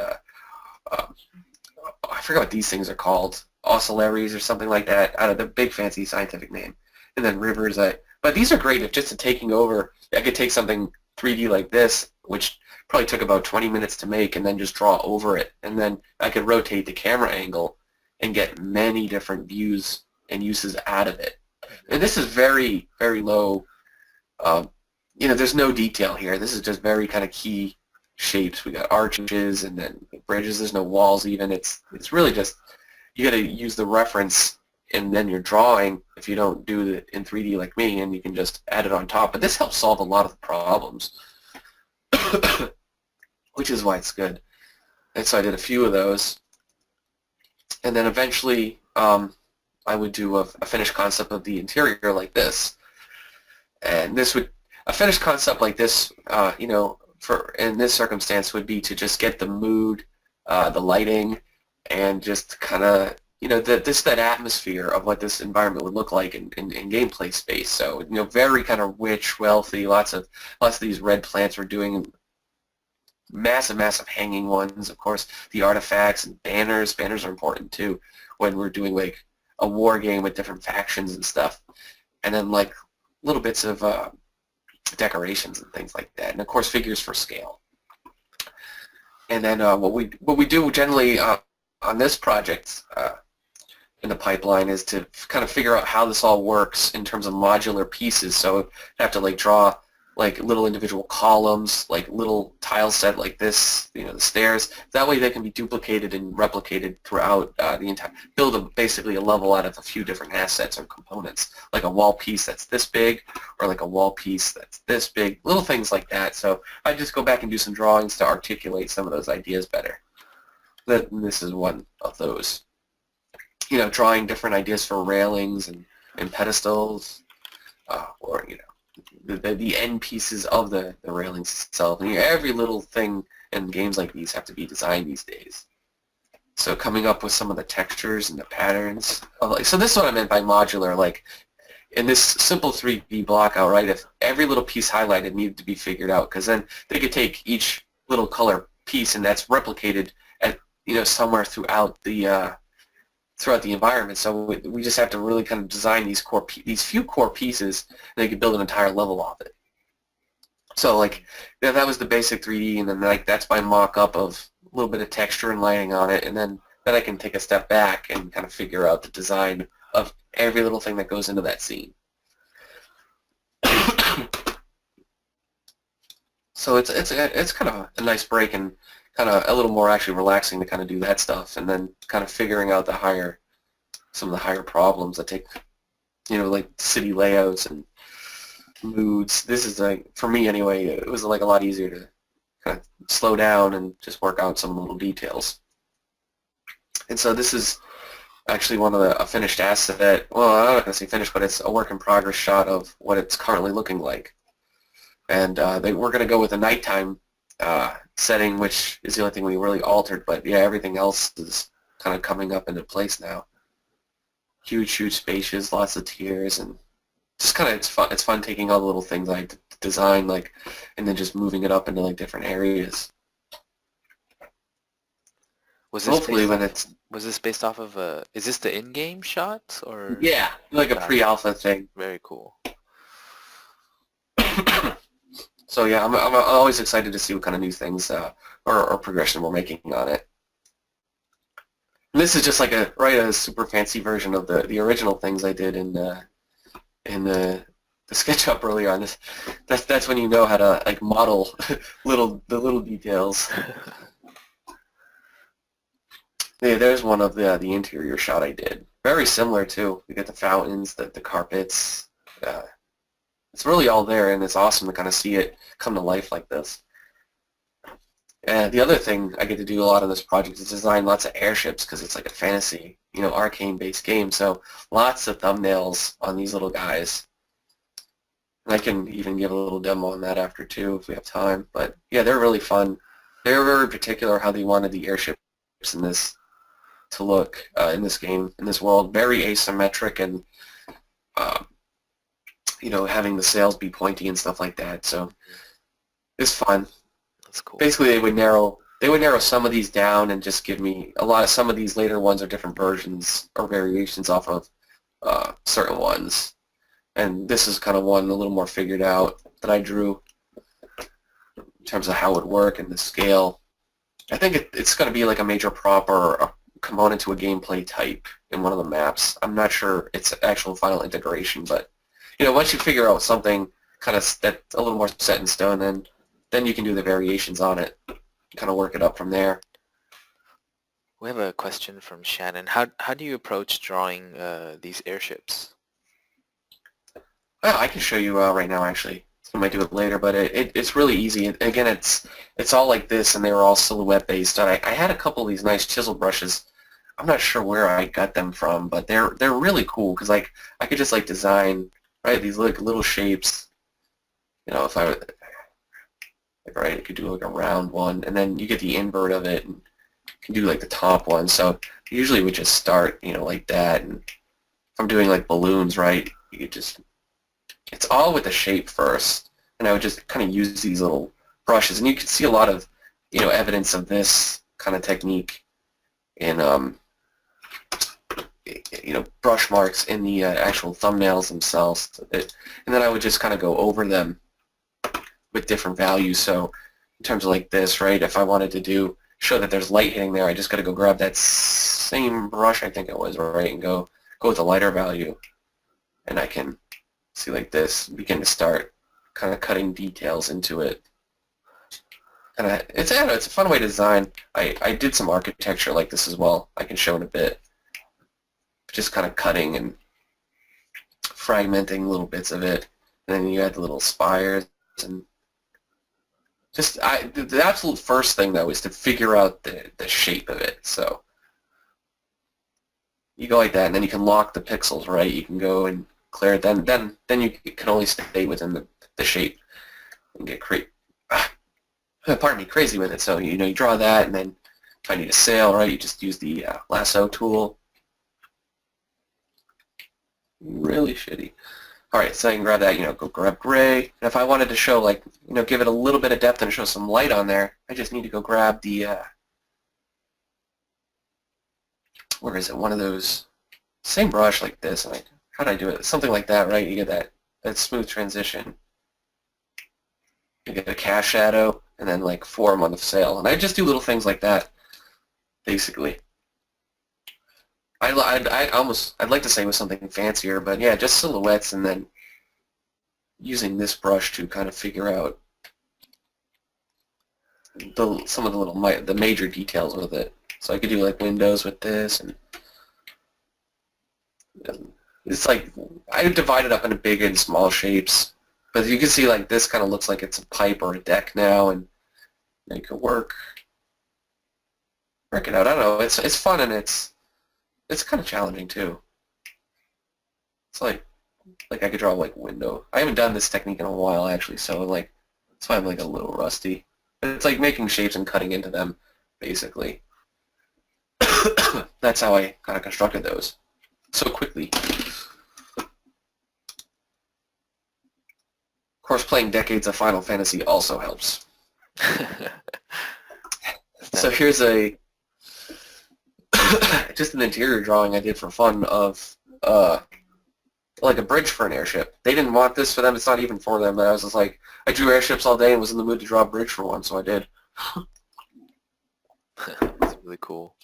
I forget what these things are called, oscillaries or something like that. I don't know, the big fancy scientific name. And then rivers. But these are great if just taking over. I could take something 3D like this, which probably took about 20 minutes to make, and then just draw over it. And then I could rotate the camera angle and get many different views and uses out of it. And this is very, very low. There's no detail here. This is just very kind of key shapes. We got arches and then bridges. There's no walls even. It's really just, you got to use the reference and then you're drawing if you don't do it in 3D like me, and you can just add it on top. But this helps solve a lot of the problems, which is why it's good. And so I did a few of those. And then eventually I would do a finished concept of the interior like this. And a finished concept like this, for in this circumstance would be to just get the mood, the lighting, and just kind of, that atmosphere of what this environment would look like in gameplay space. So, very kind of rich, wealthy, lots of these red plants. We're doing massive, massive hanging ones. Of course, the artifacts and banners. Banners are important too when we're doing like a war game with different factions and stuff. And then like little bits of decorations and things like that. And of course, figures for scale. And then what we do generally on this project in the pipeline is to kind of figure out how this all works in terms of modular pieces. So I have to like draw like little individual columns, like little tile set like this, the stairs. That way they can be duplicated and replicated throughout the entire, basically a level out of a few different assets or components, like a wall piece that's this big, or like a wall piece that's this big, little things like that. So I just go back and do some drawings to articulate some of those ideas better. This is one of those. Drawing different ideas for railings and pedestals, or, the end pieces of the railings itself. And every little thing in games like these have to be designed these days. So coming up with some of the textures and the patterns. So this is what I meant by modular. Like in this simple 3D block out, right, if every little piece highlighted needed to be figured out, because then they could take each little color piece and that's replicated at, somewhere throughout the environment. So we just have to really kind of design these few core pieces, and they could build an entire level off it. So like that was the basic 3D, and then like that's my mock-up of a little bit of texture and lighting on it, and then I can take a step back and kind of figure out the design of every little thing that goes into that scene. So it's kind of a nice break and kind of a little more actually relaxing to kind of do that stuff, and then kind of figuring out some of the higher problems that take, like city layouts and moods. This is like, for me anyway, it was like a lot easier to kind of slow down and just work out some of the little details. And so this is actually one of a finished asset. Well, I'm not going to say finished, but it's a work in progress shot of what it's currently looking like. And we're going to go with a nighttime setting, which is the only thing we really altered. But yeah, everything else is kind of coming up into place now. Huge spaces, lots of tiers, and just kind of it's fun taking all the little things I design, like, and then just moving it up into like different areas. Was this based off of is this the in-game shots or? Yeah, like a pre-alpha thing. Very cool. So yeah, I'm always excited to see what kind of new things or progression we're making on it. And this is just like a super fancy version of the original things I did in the SketchUp earlier on. That's when you know how to like model the little details. Yeah, there's one of the interior shot I did. Very similar too. We get the fountains, the carpets. It's really all there, and it's awesome to kind of see it come to life like this. And the other thing I get to do a lot on this project is design lots of airships because it's like a fantasy, Arcane-based game. So lots of thumbnails on these little guys. And I can even give a little demo on that after too if we have time. But yeah, they're really fun. They're very particular how they wanted the airships in this to look in this game, in this world. Very asymmetric and, having the sails be pointy and stuff like that. So it's fun. That's cool. Basically, they would narrow some of these down and just give me some of these later ones are different versions or variations off of certain ones. And this is kind of one a little more figured out that I drew in terms of how it would work and the scale. I think it's going to be like a major prop or a component to a gameplay type in one of the maps. I'm not sure its actual final integration, but once you figure out something kind of that's a little more set in stone, then you can do the variations on it, kind of work it up from there. We have a question from Shannon. How do you approach drawing these airships? Well, I can show you right now, actually. I might do it later, but it's really easy. And again, it's all like this, and they were all silhouette-based. And I had a couple of these nice chisel brushes. I'm not sure where I got them from, but they're really cool because I could just design these little shapes. If I I could do a round one, and then you get the invert of it, and you can do the top one. So usually we just start like that, and if I'm doing balloons, you could just it's all with the shape first, and I would just kind of use these little brushes, and you can see a lot of evidence of this kind of technique in brush marks in the actual thumbnails themselves, and then I would just kind of go over them with different values. So in terms of this, if I wanted to show that there's light hitting there, I just got to go grab that same brush, I think it was, and go with a lighter value, and I can see this, begin to start kind of cutting details into it. And it's a fun way to design. I did some architecture like this as well. I can show in a bit. Just kind of cutting and fragmenting little bits of it, and then you add the little spires and just the absolute first thing though is to figure out the shape of it. So you go like that, and then you can lock the pixels. You can go and clear it. Then you can only stay within the shape and get crazy with it. So you draw that, and then if I need a sail, you just use the lasso tool. Really shitty. All right, so I can grab that. Go grab gray. And if I wanted to show give it a little bit of depth and show some light on there, I just need to go grab the where is it? One of those same brush like this. And how do I do it? Something like that, right? You get that smooth transition. You get a cast shadow, and then form on the sail. And I just do little things like that, basically. I'd like to say it was something fancier, but yeah, just silhouettes, and then using this brush to kind of figure out some of the major details with it. So I could do windows with this, and it's I divide it up into big and small shapes. But you can see this kind of looks like it's a pipe or a deck now, and you can work it out. I don't know. It's fun, and it's kind of challenging too. It's like I could draw window. I haven't done this technique in a while actually, so that's why I'm a little rusty. But it's making shapes and cutting into them, basically. That's how I kind of constructed those so quickly. Of course, playing decades of Final Fantasy also helps. So here's just an interior drawing I did for fun of a bridge for an airship. They didn't want this for them. It's not even for them. But I was just I drew airships all day and was in the mood to draw a bridge for one, so I did. That's really cool.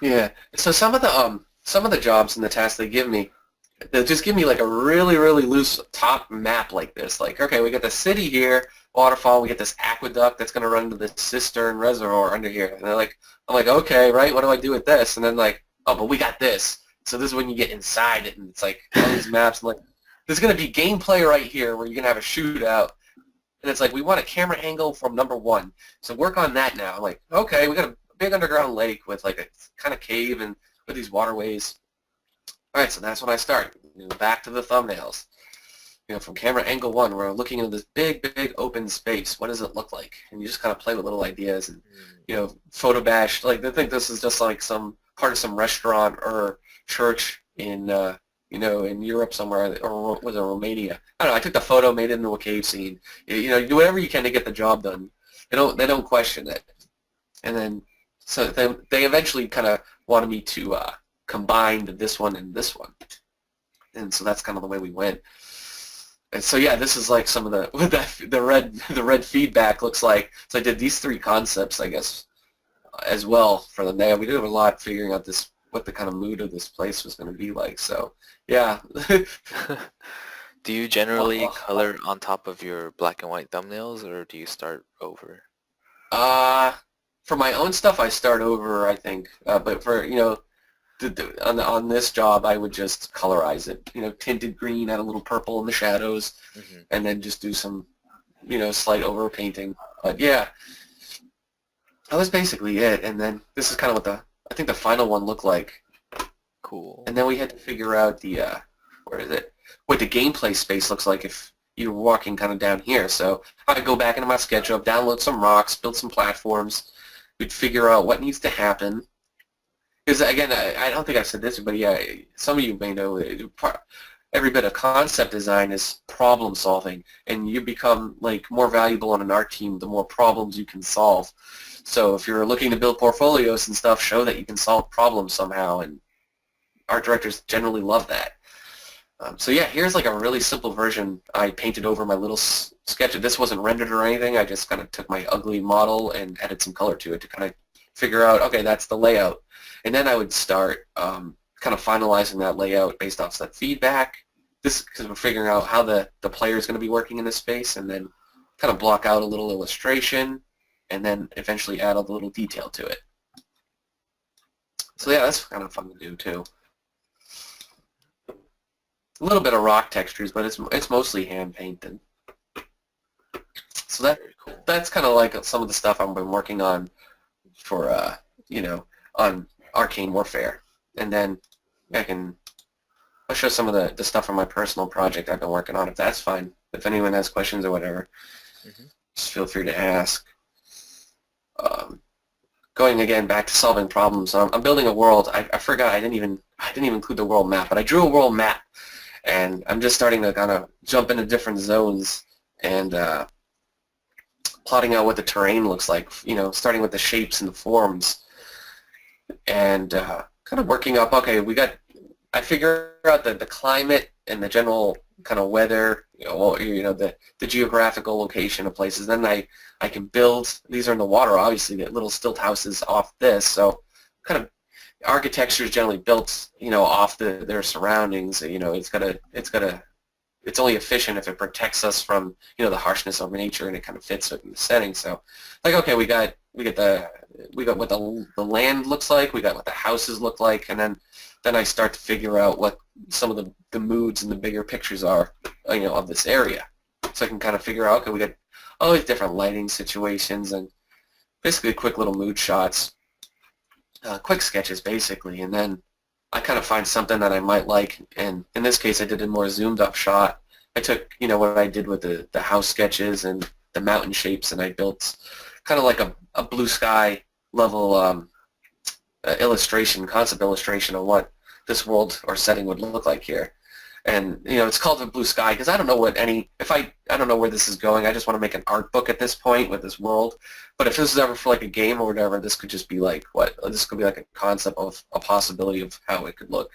Yeah. So some of the jobs and the tasks they give me, they'll just give me a really, really loose top map like this. Okay, we got the city here, waterfall, we get this aqueduct that's going to run into this cistern reservoir under here. And I'm okay, right, what do I do with this? And then oh, but we got this. So this is when you get inside it, and it's all these maps. And there's going to be gameplay right here where you're going to have a shootout. And it's like, we want a camera angle from number 1. So work on that now. I'm like, okay, we got a big underground lake with like a kind of cave and with these waterways. All right, so that's when I start. Back to the thumbnails. From camera angle 1, we're looking into this big open space. What does it look like? And you just kind of play with little ideas and, photo bash. Like, they think this is just like some part of some restaurant or church in, in Europe somewhere, or was it Romania? I don't know. I took the photo, made it into a cave scene. You do whatever you can to get the job done. They don't question it. And then, so they eventually kind of wanted me to combine this one and this one. And so that's kind of the way we went. And so yeah, this is like some of what the red feedback looks like. So I did these 3 concepts, I guess, as well for the day. We did a lot figuring out what the kind of mood of this place was going to be like. So yeah. Do you generally color on top of your black and white thumbnails, or do you start over? For my own stuff, I start over, I think. But for on this job, I would just colorize it. Tinted green, add a little purple in the shadows, and then just do some, slight over painting. But yeah, that was basically it. And then this is kind of what I think the final one looked like. Cool. And then we had to figure out what the gameplay space looks like if you're walking kind of down here. So I'd go back into my SketchUp, download some rocks, build some platforms. We'd figure out what needs to happen. Because again, I don't think I said this, but yeah, some of you may know every bit of concept design is problem solving, and you become like more valuable on an art team the more problems you can solve. So if you're looking to build portfolios and stuff, show that you can solve problems somehow, and art directors generally love that. So yeah, here's like a really simple version. I painted over my little sketch. This wasn't rendered or anything. I just kind of took my ugly model and added some color to it to kind of figure out, okay, that's the layout. And then I would start kind of finalizing that layout based off that feedback. Because we're figuring out how the player is going to be working in this space, and then kind of block out a little illustration, and then eventually add a little detail to it. So yeah, that's kind of fun to do too. A little bit of rock textures, but it's mostly hand painted. So that's kind of like some of the stuff I've been working on for on Arcane Warefare, and then I'll show some of the stuff on my personal project I've been working on, if that's fine. If anyone has questions or whatever, just feel free to ask. Going again back to solving problems, I'm building a world. I forgot I didn't even include the world map, but I drew a world map, and I'm just starting to kind of jump into different zones and plotting out what the terrain looks like. Starting with the shapes and the forms, and kind of working up. Okay, I figure out the climate and the general kind of weather, the geographical location of places. Then I can build. These are in the water, obviously. The little stilt houses off this, so kind of architecture is generally built, off their surroundings. It's only efficient if it protects us from, the harshness of nature, and it kind of fits within the setting. So, like, okay, we got what the land looks like, we got what the houses look like, and then I start to figure out what some of the moods and the bigger pictures are, of this area. So I can kind of figure out, okay, we got all these different lighting situations and basically quick little mood shots, quick sketches basically, and then I kind of find something that I might like, and in this case I did a more zoomed up shot. I took, what I did with the house sketches and the mountain shapes, and I built kind of like a blue sky level concept illustration of what this world or setting would look like here. And it's called the blue sky because I don't know I don't know where this is going. I just want to make an art book at this point with this world. But if this is ever for like a game or whatever, this could just be like this could be like a concept of a possibility of how it could look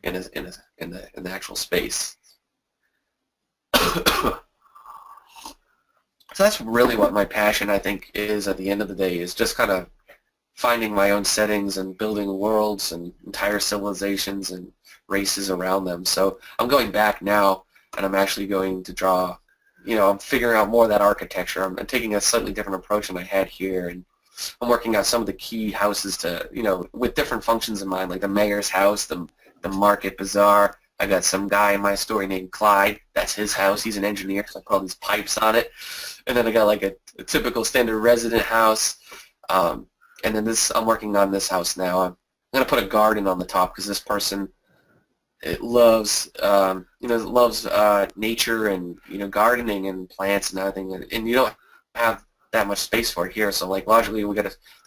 in the actual space. So that's really what my passion, I think, is at the end of the day, is just kind of finding my own settings and building worlds and entire civilizations and races around them. So I'm going back now, and I'm actually going to draw, I'm figuring out more of that architecture. I'm taking a slightly different approach than I had here, and I'm working out some of the key houses to, with different functions in mind, like the mayor's house, the market bazaar. I got some guy in my story named Clyde. That's his house. He's an engineer, so I put all these pipes on it. And then I got like a typical standard resident house. And then I'm working on this house now. I'm going to put a garden on the top because this person loves nature and gardening and plants and everything, and you don't have that much space for it here. So like logically,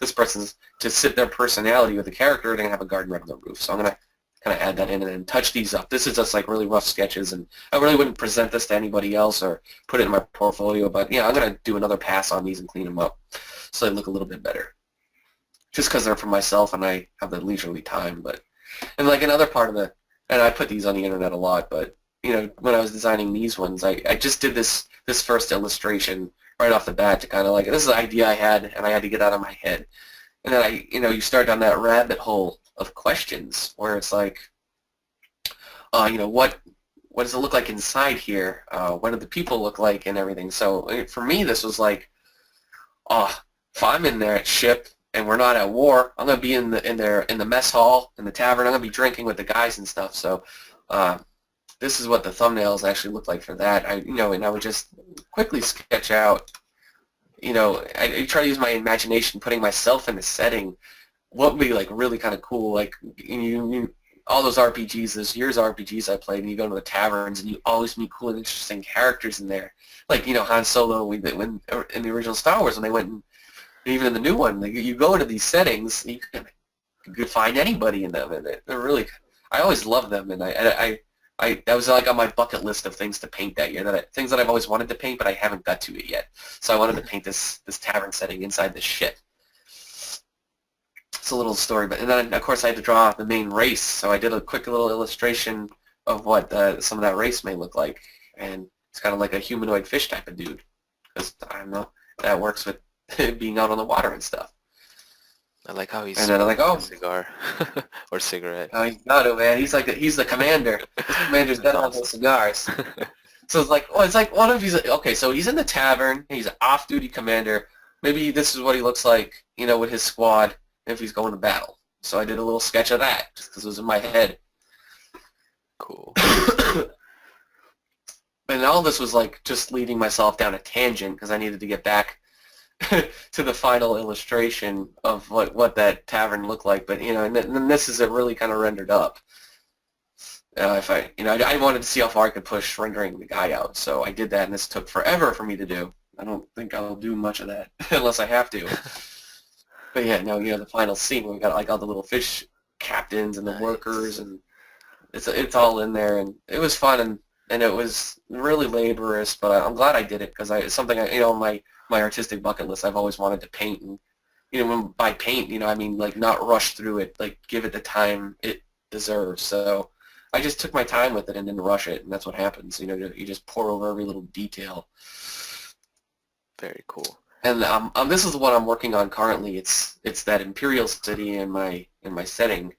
this person's to fit their personality with the character. They're gonna have a garden right on the roof. So I'm gonna kind of add that in and then touch these up. This is just like really rough sketches, and I really wouldn't present this to anybody else or put it in my portfolio. But yeah, I'm gonna do another pass on these and clean them up so they look a little bit better. Just because they're for myself and I have the leisurely time. And like another part of and I put these on the internet a lot, but when I was designing these ones, I just did this first illustration right off the bat to kind of like, this is an idea I had and I had to get out of my head. And then you start down that rabbit hole of questions where it's like, what does it look like inside here? What do the people look like and everything? So for me, this was like, if I'm in there at ship and we're not at war, I'm gonna be in the mess hall in the tavern. I'm gonna be drinking with the guys and stuff. So this is what the thumbnails actually look like for that. And I would just quickly sketch out. I try to use my imagination, putting myself in the setting. What would be like really kind of cool? Like all those RPGs, those years of RPGs I played, and you go to the taverns and you always meet cool and interesting characters in there. Like Han Solo, when in the original Star Wars, when they went and even in the new one, you go into these settings, you can find anybody in them, and they're really. I always love them, and I that was like on my bucket list of things to paint that year. Things that I've always wanted to paint, but I haven't got to it yet. So I wanted to paint this tavern setting inside the ship. It's a little story, and then of course I had to draw the main race. So I did a quick little illustration of what some of that race may look like, and it's kind of like a humanoid fish type of dude, because I don't know, that works with being out on the water and stuff. I like how he's and then I'm like, a cigar or cigarette. Oh, he's got it, man. He's the commander. This commander's got all those cigars. So it's like, what if he's like, okay, so he's in the tavern. He's an off-duty commander. Maybe this is what he looks like, with his squad if he's going to battle. So I did a little sketch of that just because it was in my head. Cool. And all this was like just leading myself down a tangent because I needed to get back to the final illustration of what that tavern looked like. But and then this is it really kind of rendered up. I wanted to see how far I could push rendering the guy out, so I did that, and this took forever for me to do. I don't think I'll do much of that unless I have to. But yeah, no, the final scene, we got like all the little fish captains and the workers, and it's all in there, and it was fun, and it was really laborious, but I'm glad I did it because it's something my artistic bucket list. I've always wanted to paint, and when by paint, I mean like not rush through it, like give it the time it deserves. So I just took my time with it and didn't rush it, and that's what happens. You just pour over every little detail. Very cool. And this is what I'm working on currently. It's that Imperial City in my setting,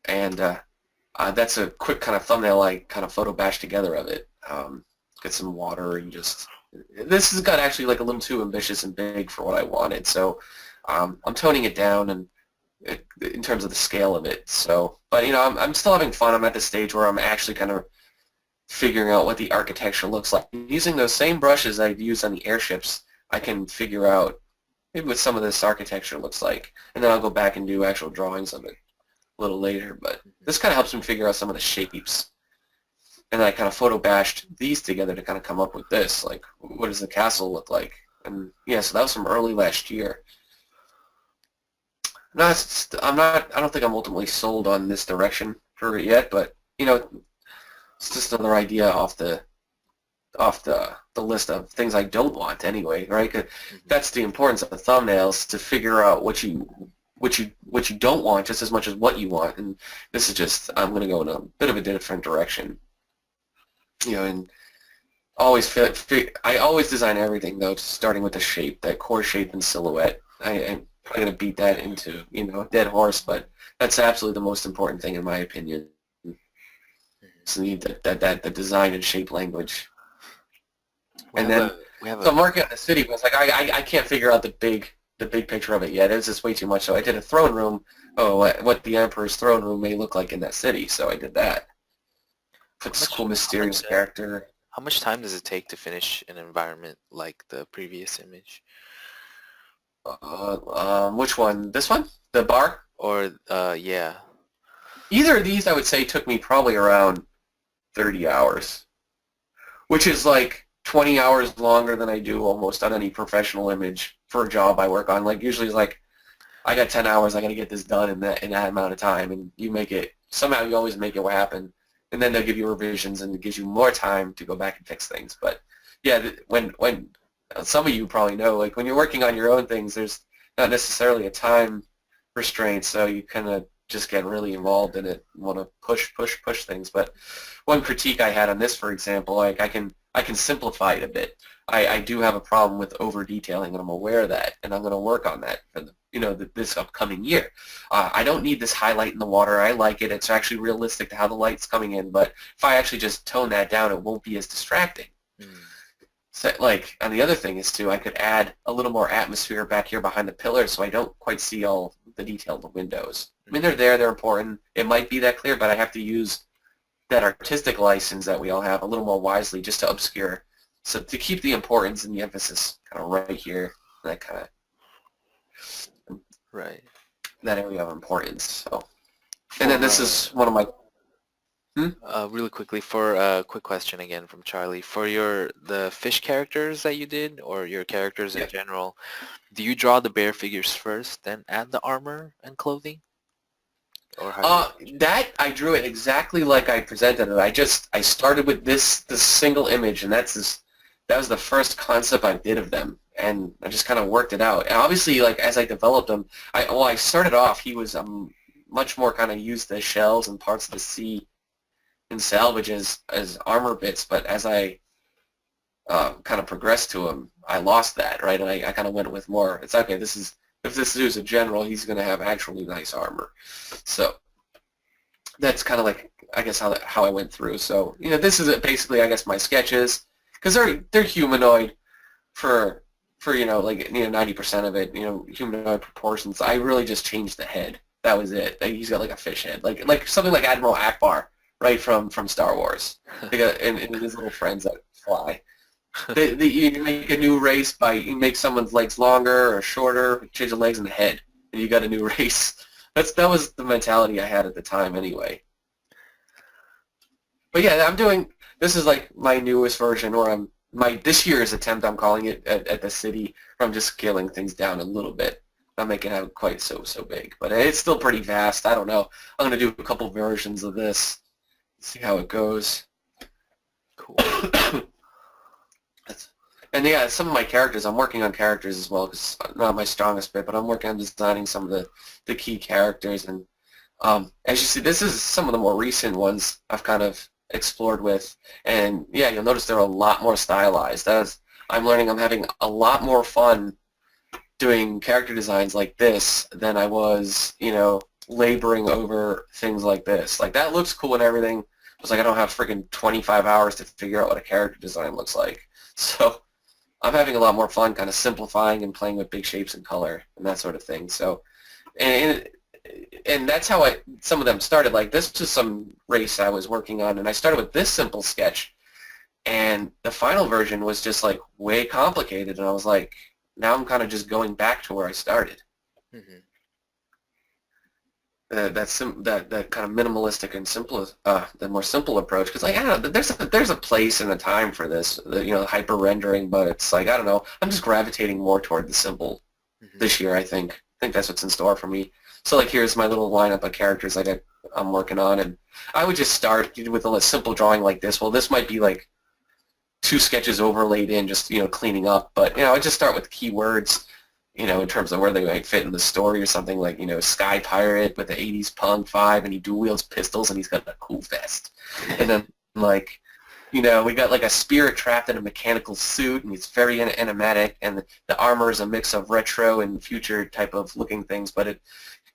and that's a quick kind of thumbnail I kind of photo bashed together of it. Get some water and just. This has got actually like a little too ambitious and big for what I wanted, so I'm toning it down and in terms of the scale of it. So, but I'm still having fun. I'm at the stage where I'm actually kind of figuring out what the architecture looks like. Using those same brushes I've used on the airships, I can figure out maybe what some of this architecture looks like, and then I'll go back and do actual drawings of it a little later. But this kind of helps me figure out some of the shapes. And I kind of photo bashed these together to kind of come up with this, like, what does the castle look like? And yeah, so that was from early last year. I don't think I'm ultimately sold on this direction for it yet, but it's just another idea off the list of things I don't want anyway, right? 'Cause that's the importance of the thumbnails, to figure out what you don't want just as much as what you want. And this is just, I'm going to go in a bit of a different direction. And always I always design everything though, starting with the shape, that core shape and silhouette. I'm probably gonna beat that into a dead horse, but that's absolutely the most important thing in my opinion. So you need that design and shape language. So I'm working on the city, but it's like I can't figure out the big picture of it yet. It's just way too much. So I did a throne room. What the Emperor's throne room may look like in that city. So I did that. Put How this cool much how mysterious much character. how much time does it take to finish an environment like the previous image? Which one? This one? The bar? Or yeah. Either of these, I would say, took me probably around 30 hours, which is like 20 hours longer than I do almost on any professional image for a job I work on. Like usually it's like, I got 10 hours, I got to get this done in that amount of time, and you make it, somehow you always make it happen, and then they'll give you revisions, and it gives you more time to go back and fix things. But yeah, when some of you probably know, like when you're working on your own things, there's not necessarily a time restraint, so you kind of just get really involved in it and want to push things. But one critique I had on this, for example, like I can simplify it a bit. I do have a problem with over detailing, and I'm aware of that, and I'm going to work on that for this upcoming year. I don't need this highlight in the water. I like it. It's actually realistic to how the light's coming in, but if I actually just tone that down, it won't be as distracting. Mm. So, like, and the other thing is too, I could add a little more atmosphere back here behind the pillars, so I don't quite see all the detail of the windows. I mean, they're there, they're important. It might be that clear, but I have to use that artistic license that we all have a little more wisely, just to obscure, so to keep the importance and the emphasis kind of right here, that kind of Right. that area of importance. So, and then this is one of my. Really quickly, for a quick question again from Charlie. For the fish characters that you did, or your characters in Yeah. general, do you draw the bear figures first, then add the armor and clothing? Or how do you... That I drew it exactly like I presented it. I started with this single image, and that was the first concept I did of them, and I just kind of worked it out. And obviously, like as I developed them, I started off, he was much more kind of used the shells and parts of the sea and salvage as armor bits, but as I kind of progressed to him, I lost that, right? And I kind of went with more. It's okay. If this dude's a general, he's going to have actually nice armor. So that's kind of like, I guess, how I went through. So this is basically, I guess, my sketches, because they're humanoid for 90% of it. Humanoid proportions. I really just changed the head. That was it. Like, he's got like a fish head, like something like Admiral Akbar, right from Star Wars, and his little friends that fly. You make a new race by you make someone's legs longer or shorter, change the legs and the head, and you got a new race. That was the mentality I had at the time, anyway. But yeah, this is like my newest version, or this year's attempt. I'm calling it at the city. Where I'm just scaling things down a little bit. Not making it quite so big, but it's still pretty vast. I don't know. I'm gonna do a couple versions of this. See how it goes. Cool. And yeah, some of my characters, I'm working on characters as well, because it's not my strongest bit, but I'm working on designing some of the key characters. And as you see, this is some of the more recent ones I've kind of explored with. And yeah, you'll notice they're a lot more stylized. I'm learning I'm having a lot more fun doing character designs like this than I was, laboring over things like this. Like, that looks cool and everything. It's like I don't have freaking 25 hours to figure out what a character design looks like. So I'm having a lot more fun kind of simplifying and playing with big shapes and color and that sort of thing. So, and that's how some of them started. Like, this was some race I was working on, and I started with this simple sketch, and the final version was just like way complicated, and I was like, now I'm kind of just going back to where I started. Mm-hmm. That kind of minimalistic and the more simple approach, because like, I don't know, there's a place and a time for this, hyper rendering, but it's like, I don't know, I'm just gravitating more toward the simple this year. I think that's what's in store for me. So like, here's my little lineup of characters I'm working on, and I would just start with a simple drawing like this. Well, this might be like 2 sketches overlaid in, just cleaning up, but I just start with keywords, in terms of where they might fit in the story, or something like, Sky Pirate with the 80s punk vibe, and he dual wields pistols, and he's got a cool vest. And then, like, we got like a spirit trapped in a mechanical suit, and he's very enigmatic, and the armor is a mix of retro and future type of looking things, but you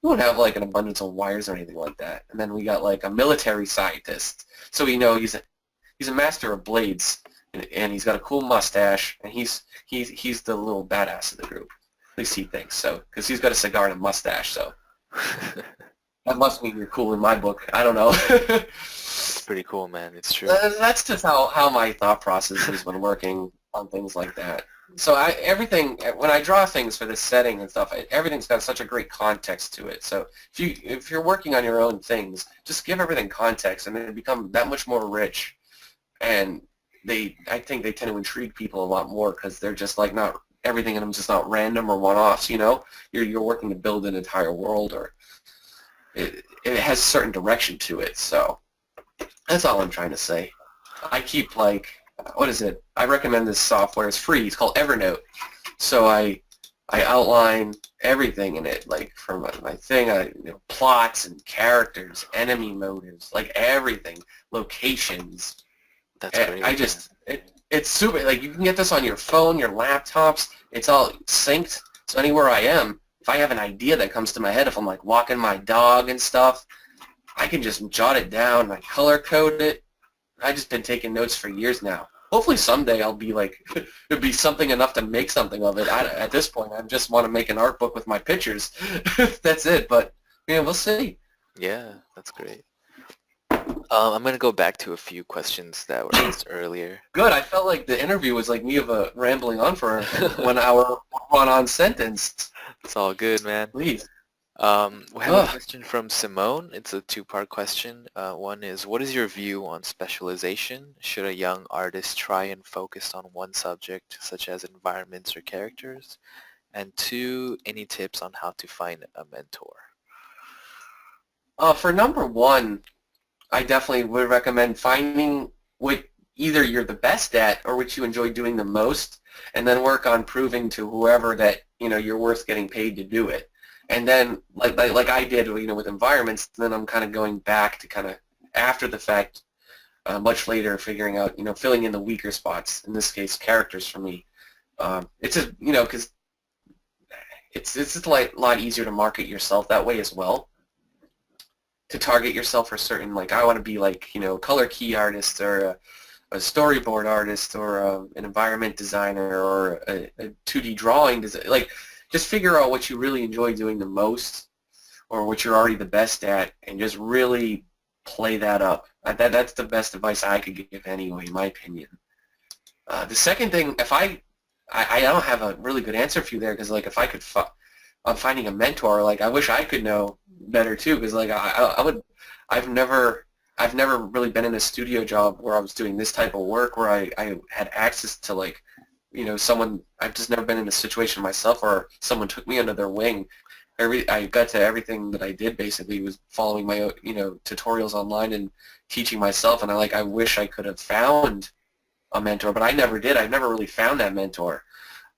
won't have like an abundance of wires or anything like that. And then we got like a military scientist, so he's a master of blades, and he's got a cool mustache, and he's the little badass of the group. At least he thinks so, because he's got a cigar and a mustache, so that must mean you're cool in my book. I don't know. pretty cool, man. It's true. That's just how my thought process is when working on things like that. So everything when I draw things for this setting and stuff, everything's got such a great context to it. So if you're working on your own things, just give everything context, and they become that much more rich. And I think they tend to intrigue people a lot more because they're just like not everything in them just not random or one-offs. You're working to build an entire world, or it has a certain direction to it. So that's all I'm trying to say. I keep what is it? I recommend this software. It's free. It's called Evernote. So I outline everything in it, like from my thing, plots and characters, enemy motives, like everything, locations. That's great. It's super. Like you can get this on your phone, your laptops. It's all synced. So anywhere I am, if I have an idea that comes to my head, if I'm like walking my dog and stuff, I can just jot it down. I color code it. I've just been taking notes for years now. Hopefully someday I'll be like, it'll be something enough to make something of it. At this point, I just want to make an art book with my pictures. That's it. But we'll see. Yeah, that's great. I'm going to go back to a few questions that were asked earlier. Good. I felt like the interview was like me rambling on for 1 hour run-on sentence. It's all good, man. Please. We have a question from Simone. It's a two-part question. One is, what is your view on specialization? Should a young artist try and focus on one subject, such as environments or characters? And two, any tips on how to find a mentor? For number one, I definitely would recommend finding what either you're the best at or what you enjoy doing the most, and then work on proving to whoever that you're worth getting paid to do it. And then, like I did, with environments, then I'm kind of going back to kind of after the fact, much later, figuring out, filling in the weaker spots. In this case, characters for me. It's just, because it's just a lot easier to market yourself that way as well. To target yourself for certain, like I want to be like, color key artist or a storyboard artist or an environment designer or a 2D drawing designer, like. Just figure out what you really enjoy doing the most or what you're already the best at and just really play that up. That's the best advice I could give anyway, in my opinion. The second thing, if I don't have a really good answer for you there because, like, if I could, I'm finding a mentor, like, I wish I could know better too because, like, I've never really been in a studio job where I was doing this type of work where I had access to, like, someone. I've just never been in a situation myself where someone took me under their wing. I got to everything that I did basically was following my tutorials online and teaching myself. And I wish I could have found a mentor, but I never did. I've never really found that mentor.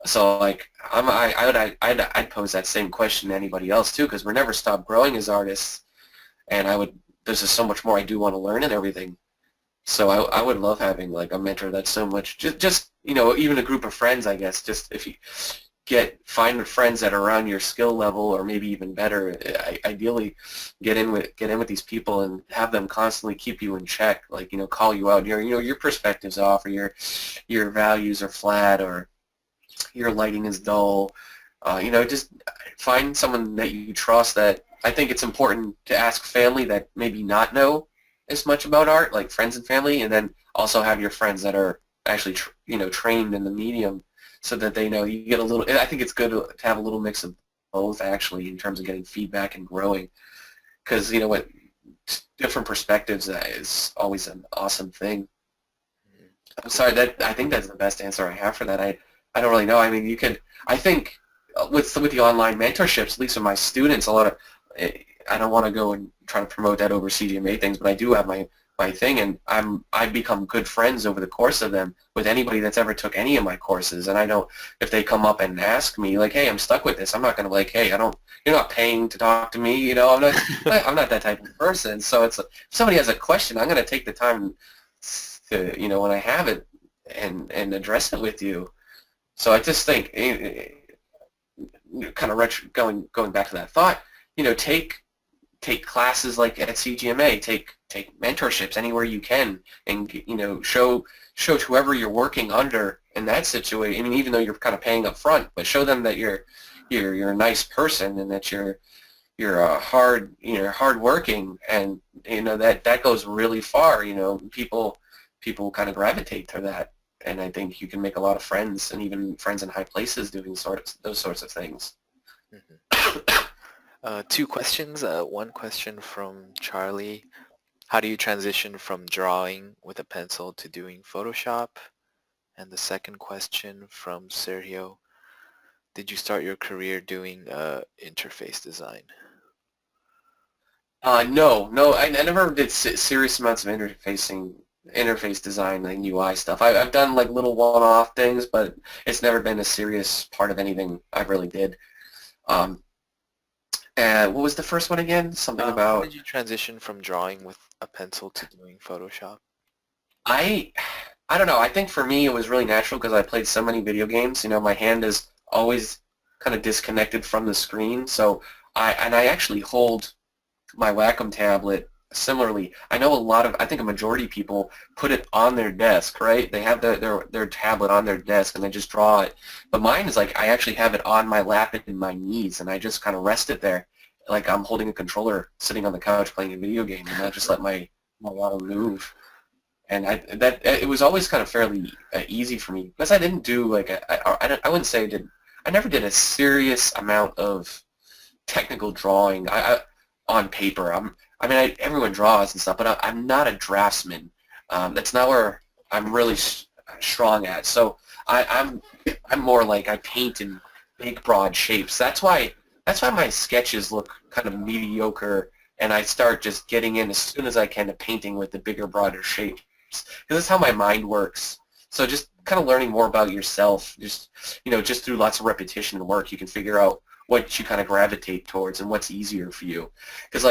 So like I'd pose that same question to anybody else too, because we're never stop growing as artists. And there's just so much more I do want to learn and everything. So I would love having like a mentor that's so much just even a group of friends, I guess. Just if you find friends that are around your skill level or maybe even better, ideally get in with these people and have them constantly keep you in check, like call you out. Your perspective's off or your values are flat or your lighting is dull. Just find someone that you trust. That I think it's important to ask family that maybe not know as much about art, like friends and family, and then also have your friends that are actually trained in the medium so that they know. You get a little. I think it's good to have a little mix of both actually in terms of getting feedback and growing, because what different perspectives is always an awesome thing. I'm sorry, I think that's the best answer I have for that. I don't really know. I mean, I think with the online mentorships, at least with my students, a lot of, I don't want to go and try to promote that over CGMA things, but I do have my thing, and I've become good friends over the course of them with anybody that's ever took any of my courses. And I don't, if they come up and ask me like, hey, I'm stuck with this, I'm not going to like, hey, you're not paying to talk to me, I'm not that type of person. So it's if somebody has a question, I'm going to take the time to, when I have it and address it with you. So I just think, kind of going back to that thought, take classes like at CGMA, take mentorships anywhere you can, and show to whoever you're working under in that situation. I mean, even though you're kind of paying up front, but show them that you're a nice person and that you're hardworking, and that goes really far. People kind of gravitate to that, and I think you can make a lot of friends, and even friends in high places doing those sorts of things. Two questions. One question from Charlie. How do you transition from drawing with a pencil to doing Photoshop? And the second question from Sergio. Did you start your career doing interface design? No, I never did serious amounts of interface design and UI stuff. I've done like little one-off things, but it's never been a serious part of anything I really did. And what was the first one again? Something about... How did you transition from drawing with a pencil to doing Photoshop? I don't know. I think for me it was really natural because I played so many video games. My hand is always kind of disconnected from the screen. So I actually hold my Wacom tablet similarly. I know I think a majority of people put it on their desk, right? They have their tablet on their desk and they just draw it. But mine is like I actually have it on my lap and in my knees, and I just kind of rest it there like I'm holding a controller sitting on the couch playing a video game, and I just let my arm move. And it was always kind of fairly easy for me because I didn't do like I wouldn't say I never did a serious amount of technical drawing on paper. Everyone draws and stuff, but I'm not a draftsman. That's not where I'm really strong at. So I'm more like I paint in big, broad shapes. That's why my sketches look kind of mediocre, and I start just getting in as soon as I can to painting with the bigger, broader shapes. Because that's how my mind works. So just kind of learning more about yourself, just through lots of repetition and work, you can figure out what you kind of gravitate towards and what's easier for you. Because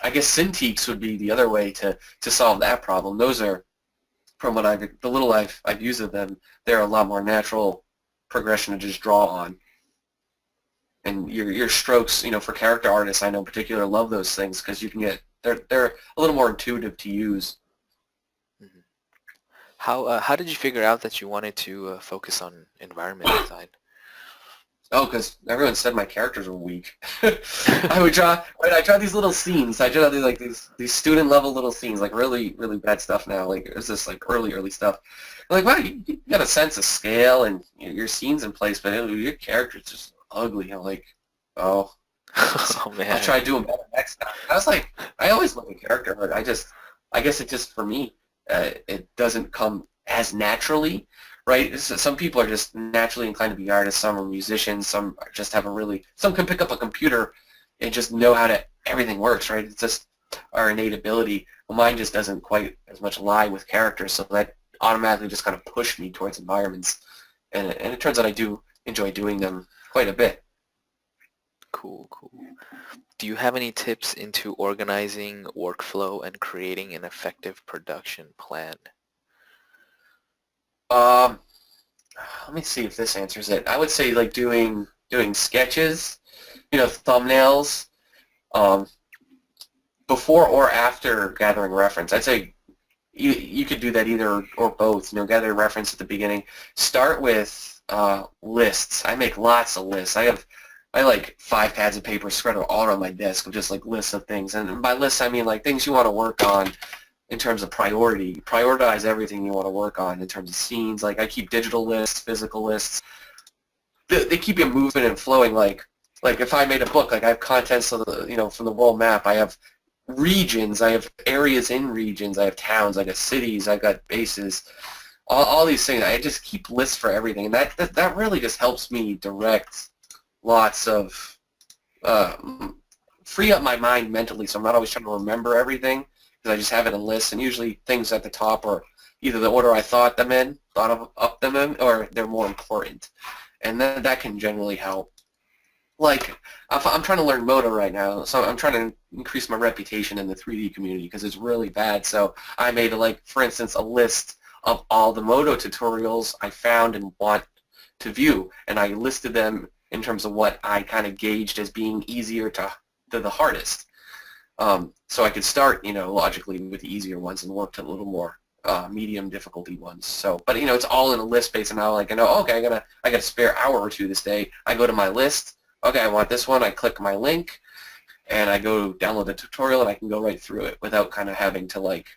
I guess Cintiqs would be the other way to solve that problem. Those are, from what the little I've used of them, they're a lot more natural progression to just draw on. And your strokes, for character artists, I know in particular, love those things because you can they're a little more intuitive to use. Mm-hmm. How did you figure out that you wanted to focus on environment design? Oh, because everyone said my characters were weak. I would draw these little scenes. I draw these student level little scenes, like really, really bad stuff now. Like it was just like early stuff. Like, wow, you got a sense of scale and your scenes in place, but your character's just ugly. I'm like, oh. Oh man. I'll try doing better next time. I was like, I always love a character, but I guess it just, for me, it doesn't come as naturally. Right? Some people are just naturally inclined to be artists. Some are musicians. Some just have some can pick up a computer and just know how everything works, right? It's just our innate ability. Well, mine just doesn't quite as much lie with characters, so that automatically just kind of pushed me towards environments. And it turns out I do enjoy doing them quite a bit. Cool. Do you have any tips into organizing workflow and creating an effective production plan? Let me see if this answers it. I would say like doing sketches, thumbnails, before or after gathering reference. I'd say you could do that either or both. Gather reference at the beginning. Start with lists. I make lots of lists. I like 5 pads of paper spread all around my desk of just like lists of things. And by lists I mean like things you want to work on in terms of priority. Prioritize everything you want to work on in terms of scenes. Like I keep digital lists, physical lists. They keep you moving and flowing. Like if I made a book, like I have contents of from the world map. I have regions. I have areas in regions. I have towns. I got cities. I got bases. All these things. I just keep lists for everything, and that really just helps me direct lots of free up my mind mentally, so I'm not always trying to remember everything. I just have it in lists, and usually things at the top are either the order I thought them in, or they're more important, and then that can generally help. Like, I'm trying to learn Modo right now, so I'm trying to increase my reputation in the 3D community because it's really bad. So I made, for instance, a list of all the Modo tutorials I found and want to view, and I listed them in terms of what I kind of gauged as being easier to the hardest. So I could start, logically with the easier ones and work to a little more medium difficulty ones. So, but it's all in a list base, and now I know, okay, I got a spare hour or two this day. I go to my list. Okay, I want this one. I click my link, and I go download the tutorial and I can go right through it without kind of having to like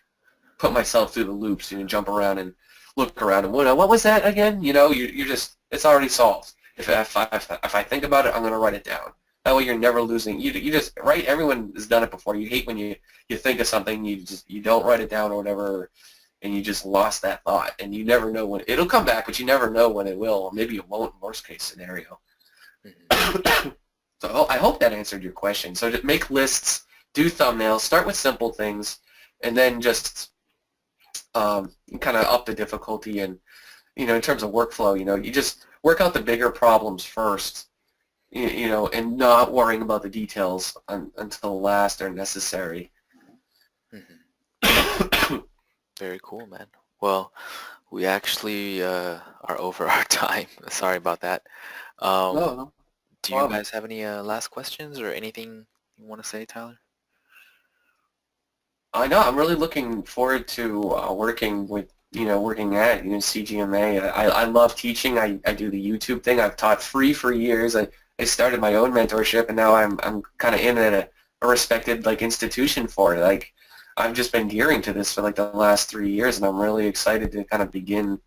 put myself through the loops, jump around and look around and what was that again? You're just, it's already solved. If I think about it, I'm going to write it down. That way you're never losing. You just, right? Everyone has done it before. You hate when you think of something, you don't write it down or whatever, and you just lost that thought, and you never know when it'll come back, but you never know when it will, or maybe it won't. Worst case scenario. So I hope that answered your question. So just make lists, do thumbnails, start with simple things, and then just kind of up the difficulty. And in terms of workflow, you just work out the bigger problems first, and not worrying about the details until last are necessary. Very cool, man. Well, we actually are over our time. Sorry about that. No, Do you guys have any last questions or anything you want to say, Tyler? I know. I'm really looking forward to working at CGMA. I love teaching. I do the YouTube thing. I've taught free for years. I started my own mentorship, and now I'm kind of in at a respected institution for it. I've just been gearing to this for the last 3 years, and I'm really excited to kind of begin,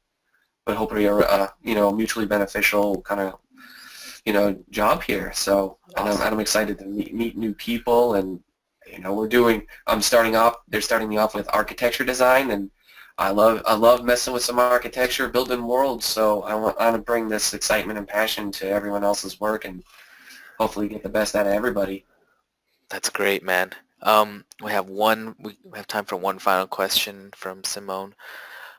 but hopefully a mutually beneficial kind of job here. So Awesome. and I'm excited to meet new people, and they're starting me off with architecture design, and I love messing with some architecture, building worlds. So I want to bring this excitement and passion to everyone else's work, and hopefully get the best out of everybody. That's great, man. We have time for one final question from Simone.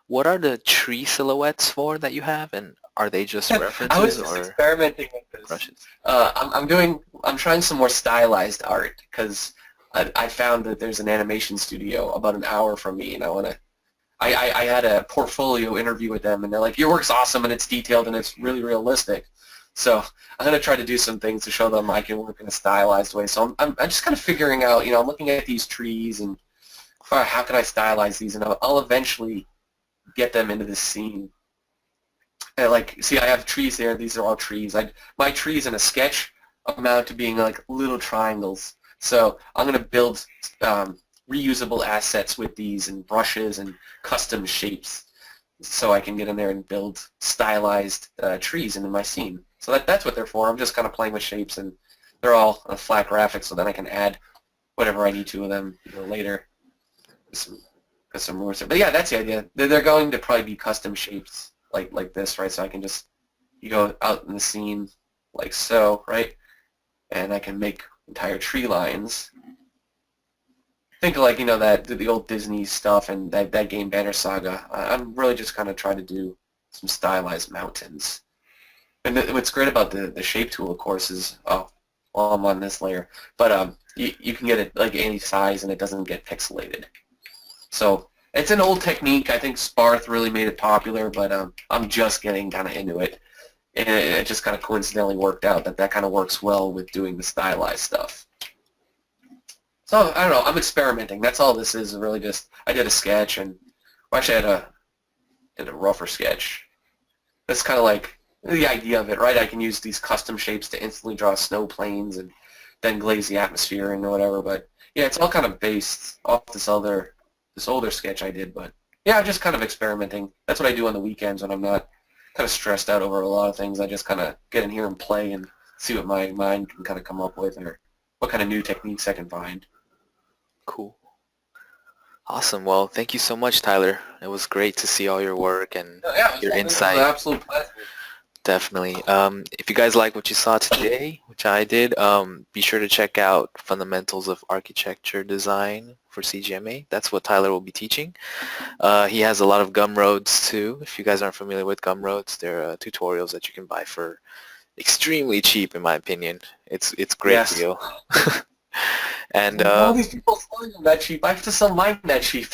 What are the tree silhouettes for that you have, and are they just I was references just or experimenting with this. brushes? I'm trying some more stylized art because I found that there's an animation studio about an hour from me, and I had a portfolio interview with them, and they're like, your work's awesome and it's detailed and it's really realistic. So I'm going to try to do some things to show them I can work in a stylized way. So I'm just kind of figuring out, I'm looking at these trees and how can I stylize these, and I'll eventually get them into this scene. And see, I have trees there. These are all trees. My trees in a sketch amount to being like little triangles. So I'm going to build reusable assets with these and brushes and custom shapes, so I can get in there and build stylized trees into my scene. So that's what they're for. I'm just kind of playing with shapes, and they're all flat graphics, so then I can add whatever I need to them later. Some rules. But yeah, that's the idea. They're going to probably be custom shapes like this, right? So I can just go out in the scene like so, right? And I can make entire tree lines. Think like that the old Disney stuff and that game Banner Saga. I'm really just kind of trying to do some stylized mountains. And what's great about the shape tool, of course, is I'm on this layer, but you can get it like any size and it doesn't get pixelated. So it's an old technique. I think Sparth really made it popular, but I'm just getting kind of into it, and it just kind of coincidentally worked out that kind of works well with doing the stylized stuff. So I don't know. I'm experimenting. That's all this is. Really, just I did a sketch, and actually I did a rougher sketch. That's kind of like the idea of it, right? I can use these custom shapes to instantly draw snow planes and then glaze the atmosphere and whatever. But yeah, it's all kind of based off this older sketch I did. But yeah, I'm just kind of experimenting. That's what I do on the weekends when I'm not kind of stressed out over a lot of things. I just kind of get in here and play and see what my mind can kind of come up with, or what kind of new techniques I can find. Cool. Awesome. Well, thank you so much, Tyler. It was great to see all your work and your insight. It was an absolute pleasure. Definitely. If you guys like what you saw today, which I did, be sure to check out Fundamentals of Architecture Design for CGMA. That's what Tyler will be teaching. He has a lot of Gumroads too. If you guys aren't familiar with Gumroads, they're tutorials that you can buy for extremely cheap, in my opinion. It's great Yes. deal. And all these people selling them that cheap. I have to sell mine that cheap.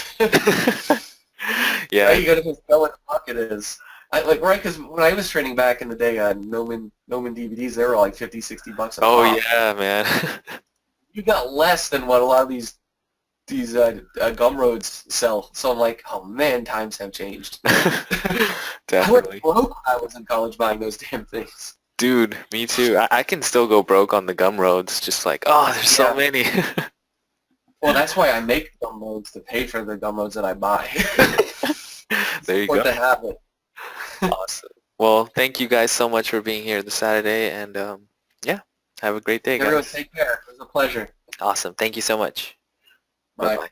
yeah, Right? You gotta just know what the market is. Because when I was training back in the day, Noman DVDs, they were like $50-$60 a pop. oh yeah, man. You got less than what a lot of these Gumroads sell. So I'm like, oh man, times have changed. Definitely. I went broke when I was in college buying those damn things. Dude, me too. I can still go broke on the gum roads, just like, oh, there's so Yeah. many. Well, that's why I make gum loads to pay for the gum loads that I buy. There you Support go. the habit. Awesome. Well, thank you guys so much for being here this Saturday, and yeah, have a great day, Everyone, guys. take care. It was a pleasure. Awesome. Thank you so much. Bye. Bye-bye.